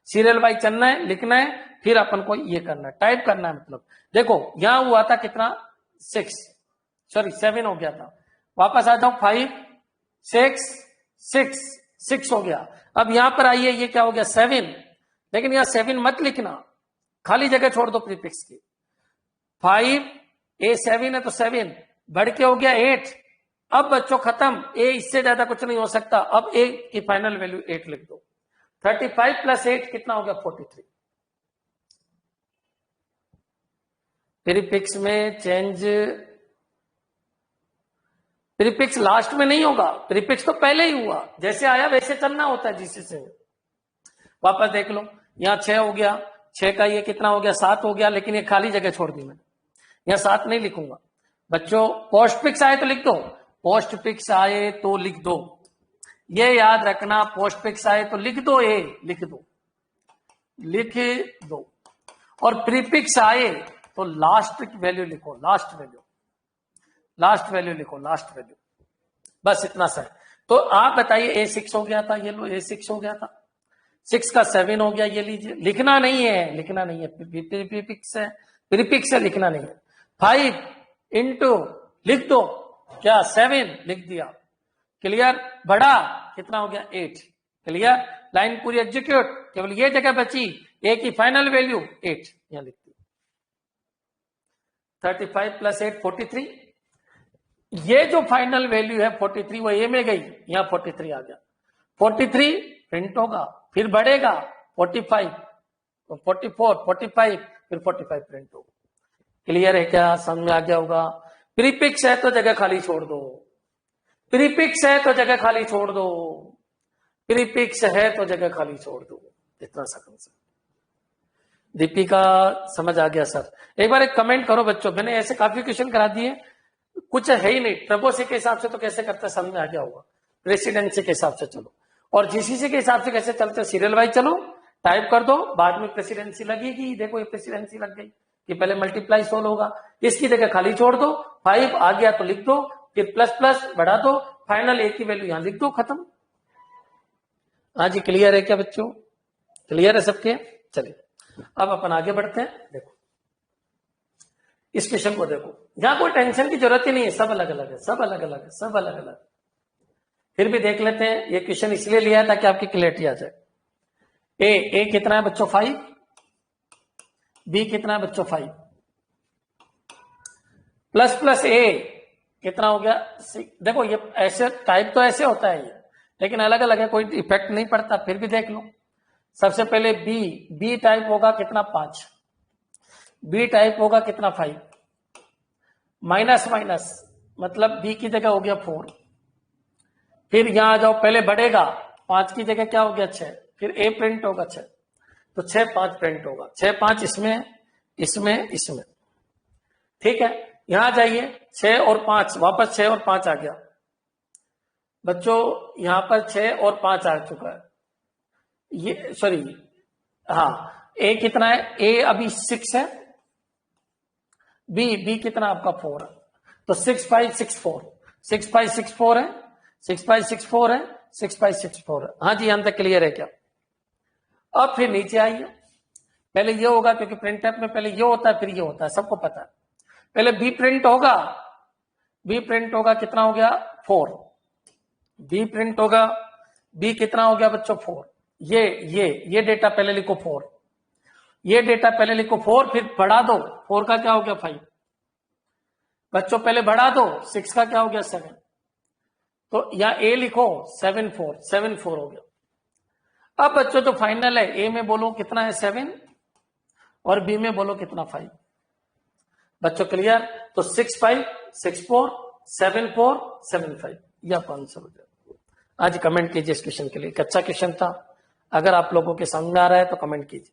सीरियल वाइज चलना है, लिखना है, फिर अपन को ये करना है, टाइप करना है। मतलब देखो यहां हुआ था कितना 7 हो गया था, वापस आ जाओ 5, 6 हो गया। अब यहां पर आइए, ये क्या हो गया 7, लेकिन यहां 7 मत लिखना, खाली जगह छोड़ दो प्रीफिक्स की। 5 ए 7 है तो 7 बढ़ के हो गया 8। अब बच्चों खत्म, ए इससे ज्यादा कुछ नहीं हो सकता। अब ए की फाइनल वैल्यू 8 लिख दो। 35 प्लस 8 कितना हो गया 43। प्रीफिक्स में चेंज, प्रीफिक्स लास्ट में नहीं होगा, प्रीफिक्स तो पहले ही हुआ, जैसे आया वैसे चलना होता है जिससे से। वापस देख लो, यहां 6 हो गया, 6 का ये कितना हो गया 7 हो गया, लेकिन ये खाली जगह छोड़ दी मैंने, यहां 7 नहीं लिखूंगा बच्चों। पोस्ट फिक्स आए तो लिख दो, पोस्ट फिक्स आए तो लिख दो, ये याद रखना, पोस्ट फिक्स आए तो लिख दो, ए लिख दो, लिख दो। और प्रीफिक्स आए तो लास्ट वैल्यू लिखो, लास्ट वैल्यू लिखो, लास्ट वैल्यू, बस इतना सा है। तो आप बताइए ए 6 हो गया था, ये लो ए 6 हो गया था, 6 का 7 हो गया, ये लीजिए। लिखना नहीं है, लिखना नहीं है, प्रीफिक्स है, लिखना नहीं है। 5 इंटू लिख दो, क्या 7 लिख दिया, क्लियर। बड़ा कितना हो गया 8, क्लियर। लाइन पूरी एग्जीक्यूट, केवल ये जगह बची, ए की फाइनल वैल्यू 8 यहां लिख दी। 35 प्लस 8 43, ये जो फाइनल वैल्यू है 43 वो ए में गई, यहां 43 आ गया। 43 प्रिंट होगा, फिर बढ़ेगा 45, तो 44, 45, फिर 45 प्रिंट होगा। क्लियर है क्या, समझ में आ गया होगा। प्रीफिक्स है तो जगह खाली छोड़ दो, प्रीफिक्स है तो जगह खाली छोड़ दो, प्रीफिक्स है तो जगह खाली छोड़ दो, इतना सा कंसेप्ट। दीपिका समझ आ गया सर? एक बार एक कमेंट करो बच्चों, मैंने ऐसे काफी क्वेश्चन करा दिए, कुछ है ही नहीं। प्रपोसी के हिसाब से तो कैसे करते समझ में आ गया होगा, प्रेसिडेंसी के हिसाब से चलो, और जीसीसी के हिसाब से कैसे चलते सीरियल वाइज चलो, टाइप कर दो, बाद में प्रेसिडेंसी लगेगी, देखो ये प्रेसिडेंसी लग गई कि पहले मल्टीप्लाई सोल्व होगा, इसकी जगह खाली छोड़ दो, 5 आ गया तो लिख दो, फिर प्लस प्लस बढ़ा दो, फाइनल ए की वैल्यू यहां लिख दो, खत्म। हाँ जी क्लियर है क्या बच्चों, क्लियर है सबके? चलिए अब अपन आगे बढ़ते हैं। देखो इस क्वेश्चन को देखो, यहां कोई टेंशन की जरूरत ही नहीं है, सब अलग अलग है, सब अलग अलग है, सब अलग अलग। फिर भी देख लेते हैं, ये क्वेश्चन इसलिए लिया है ताकि आपकी क्लैरिटी आ जाए। ए कितना है बच्चों 5, बी कितना है बच्चों 5, प्लस प्लस ए कितना हो गया 6। देखो ये ऐसे टाइप तो ऐसे होता है ये, लेकिन अलग अलग है, कोई इफेक्ट नहीं पड़ता, फिर भी देख लो। सबसे पहले बी टाइप होगा कितना 5, बी टाइप होगा कितना 5, माइनस माइनस मतलब बी की जगह हो गया 4, फिर यहां आ जाओ, पहले बढ़ेगा 5 की जगह क्या हो गया 6, फिर ए प्रिंट होगा 6, तो 6 5 प्रिंट होगा, 6 5 इसमें इसमें इसमें, ठीक है। यहां जाइए 6 और 5, वापस 6 और 5 आ गया बच्चों, यहां पर 6 और 5 आ चुका है, ये सॉरी हाँ, ए कितना है, ए अभी 6 है, बी कितना आपका 4 है, तो 6 5 6 4, 6 5 6 4 है, 6 5 6 4 है, 6 5 6 4 है। हाँ जी, यहां तक क्लियर है क्या? अब फिर नीचे आइए, पहले ये होगा क्योंकि प्रिंट टाइप में पहले ये होता है फिर ये होता है, सबको पता है। पहले बी प्रिंट होगा, बी प्रिंट होगा कितना हो गया 4, बी प्रिंट होगा, बी कितना हो गया बच्चों 4, ये डेटा पहले लिखो 4, ये डेटा पहले लिखो 4, फिर बढ़ा दो, 4 का क्या हो गया 5, बच्चों पहले बढ़ा दो, 6 का क्या हो गया 7, तो या ए लिखो 7 4 हो गया। अब बच्चों जो फाइनल है, ए में बोलो कितना है 7 और बी में बोलो कितना 5। बच्चों क्लियर? तो 6 5 6 4 7 4 7 5, ये आपका आंसर हो जाएगा। आज कमेंट कीजिए इस क्वेश्चन के लिए, एक अच्छा क्वेश्चन था। अगर आप लोगों के समझ में आ रहा है तो कमेंट कीजिए।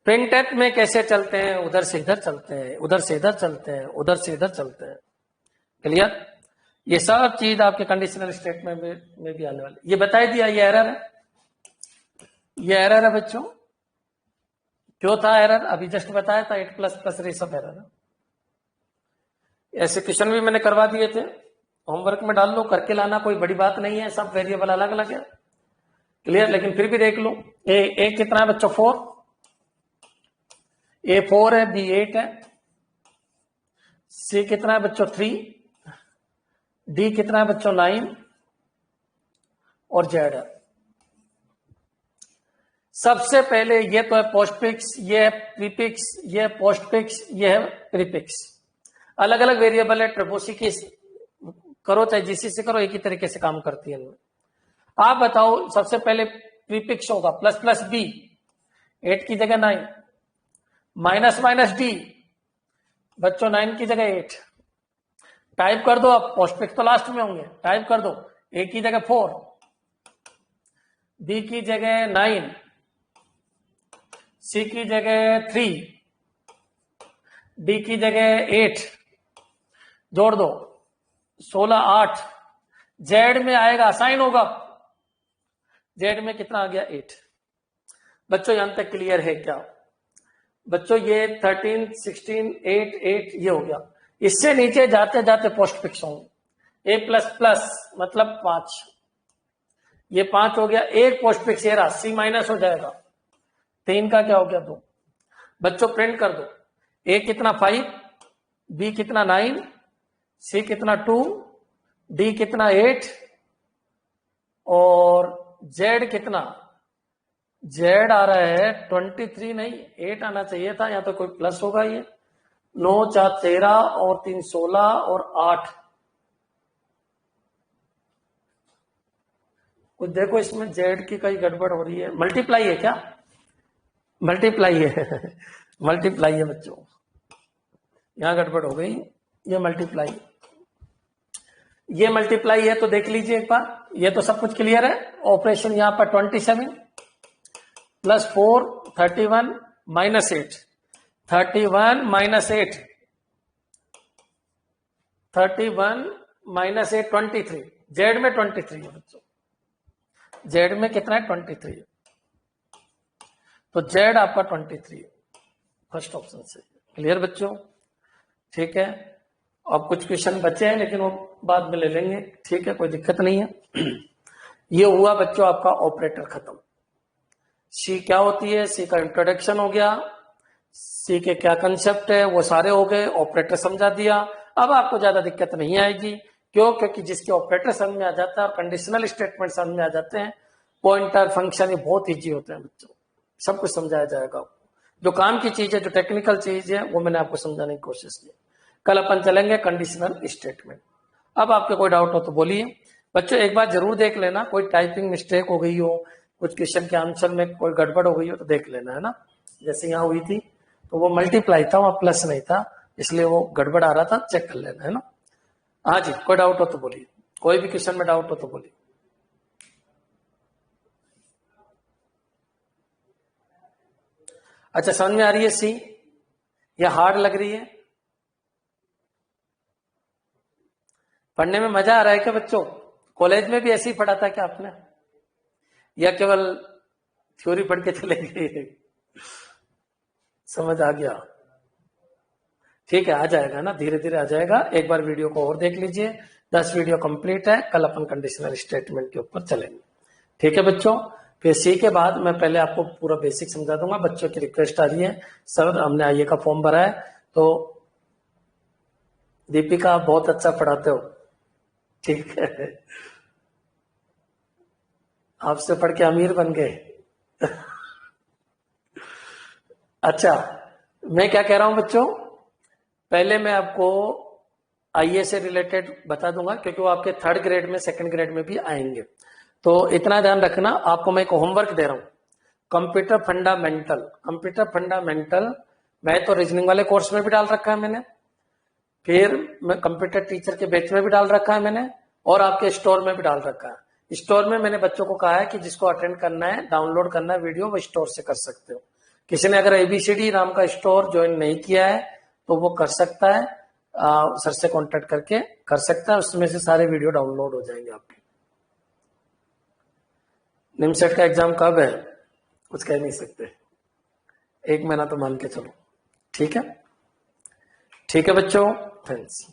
प्रिंटेट में कैसे चलते हैं? उधर से इधर चलते हैं, उधर से इधर चलते हैं, उधर से इधर चलते हैं। क्लियर? ये सब चीज आपके कंडीशनल स्टेटमेंट में भी आने वाली। ये बता दिया, ये एरर है, ये एरर है बच्चों। क्यों था एरर? अभी जस्ट बताया था, 8++ ये सब एरर है। ऐसे क्वेश्चन भी मैंने करवा दिए थे, होमवर्क में डाल लो, करके लाना, कोई बड़ी बात नहीं है, सब वेरिएबल अलग अलग है। क्लियर? लेकिन फिर भी देख लो, ए कितना है बच्चों 4, ए 4 है, बी 8 है, सी कितना है बच्चों 3, डी कितना है बच्चों 9 और जेड है। सबसे पहले ये तो है पोस्टफिक्स, ये है प्रीफिक्स, ये है पोस्टफिक्स, ये है प्रीफिक्स। अलग अलग वेरिएबल है, ट्रिपोसी की करो चाहे जीसी से करो, एक ही तरीके से काम करती है। आप बताओ, सबसे पहले प्रीफिक्स होगा प्लस बी, 8 की जगह 9, माइनस डी, बच्चों 9 की जगह 8। टाइप कर दो, अब पोस्टफिक्स तो लास्ट में होंगे, टाइप कर दो, ए की जगह 4, बी की जगह 9, सी की जगह 3, डी की जगह 8, जोड़ दो 16 8, जेड में आएगा, साइन होगा, जेड में कितना आ गया 8। बच्चों यहां तक क्लियर है क्या? बच्चों ये 13 16 8 8 ये हो गया। इससे नीचे जाते जाते पोस्ट फिक्स होंगे, A++ मतलब 5, ये 5 हो गया, एक पोस्ट फिक्स ये रहा, सी माइनस हो जाएगा, 3 का क्या हो गया 2। बच्चों प्रिंट कर दो, ए कितना 5, बी कितना 9, सी कितना 2, डी कितना 8 और जेड कितना, जेड आ रहा है 23 नहीं 8 आना चाहिए था, यहां तो कोई प्लस होगा। ये 9 4 13 और 3 16 और 8, कुछ देखो इसमें जेड की कई गड़बड़ हो रही है। मल्टीप्लाई है क्या? मल्टीप्लाई है मल्टीप्लाई है बच्चों, यहां गड़बड़ हो गई, ये मल्टीप्लाई, ये मल्टीप्लाई है। तो देख लीजिए एक बार, ये तो सब कुछ क्लियर है। ऑपरेशन यहां पर 27 + 4 31 -8, 31 -8, 31 -8 23, जेड में 23 है बच्चों, जेड में कितना है 23 है, तो जेड आपका 23 है, फर्स्ट ऑप्शन से। क्लियर बच्चों? ठीक है, अब कुछ क्वेश्चन बचे हैं लेकिन वो बाद में ले लेंगे, ठीक है, कोई दिक्कत नहीं है। ये हुआ बच्चों आपका ऑपरेटर खत्म। सी क्या होती है, सी का इंट्रोडक्शन हो गया, सी के क्या कंसेप्ट है वो सारे हो गए, ऑपरेटर समझा दिया। अब आपको ज्यादा दिक्कत नहीं आएगी, क्यों? क्योंकि जिसके ऑपरेटर समझ में आ जाता है और कंडीशनल स्टेटमेंट समझ में आ जाते हैं, पॉइंटर फंक्शन ये बहुत ईजी होते हैं बच्चों, सब कुछ समझाया जाएगा। जो काम की चीज है, जो टेक्निकल चीज है, वो मैंने आपको समझाने की कोशिश की। कल अपन चलेंगे कंडीशनल स्टेटमेंट। अब आपके कोई डाउट हो तो बोलिए बच्चों, एक बार जरूर देख लेना, कोई टाइपिंग मिस्टेक हो गई हो, कुछ क्वेश्चन के आंसर में कोई गड़बड़ हो गई हो तो देख लेना, है ना। जैसे यहाँ हुई थी तो वो मल्टीप्लाई था, वहां प्लस नहीं था, इसलिए वो गड़बड़ आ रहा था, चेक कर लेना, है ना। हाँ जी, कोई डाउट हो तो बोलिए, कोई भी क्वेश्चन में डाउट हो तो बोलिए। अच्छा, समझ में आ रही है सी या हार्ड लग रही है? पढ़ने में मजा आ रहा है क्या बच्चों? कॉलेज में भी ऐसे ही पढ़ा था क्या आपने, या केवल थ्योरी पढ़ के चले गए? समझ आ गया? ठीक है, आ जाएगा ना, धीरे धीरे आ जाएगा। एक बार वीडियो को और देख लीजिए, 10 वीडियो कंप्लीट है, कल अपन कंडीशनल स्टेटमेंट के ऊपर चलेंगे। ठीक है बच्चों, फिर सी के बाद मैं पहले आपको पूरा बेसिक समझा दूंगा। बच्चों की रिक्वेस्ट आ रही है, सर हमने आईए का फॉर्म भरा है, तो दीपिका आप बहुत अच्छा पढ़ाते हो, ठीक है, आपसे पढ़ के अमीर बन गए। अच्छा, मैं क्या कह रहा हूं बच्चों, पहले मैं आपको आईए से रिलेटेड बता दूंगा, क्योंकि वो आपके 3rd ग्रेड में 2nd ग्रेड में भी आएंगे। तो इतना ध्यान रखना, आपको मैं एक होमवर्क दे रहा हूं, कंप्यूटर फंडामेंटल। कंप्यूटर फंडामेंटल मैं तो रीजनिंग वाले कोर्स में भी डाल रखा है मैंने, फिर मैं कंप्यूटर टीचर के बैच में भी डाल रखा है मैंने, और आपके स्टोर में भी डाल रखा है। स्टोर में मैंने बच्चों को कहा है कि जिसको अटेंड करना है, डाउनलोड करना है वीडियो, वो स्टोर से कर सकते हो। किसी ने अगर एबीसीडी नाम का स्टोर ज्वाइन नहीं किया है तो वो कर सकता है, सर से कांटेक्ट करके कर सकता है, उसमें से सारे वीडियो डाउनलोड हो जाएंगे आपके। निमसेट का एग्जाम कब है कुछ कह नहीं सकते, 1 महीना तो मान के चलो, ठीक है। ठीक है बच्चों, थैंक्स।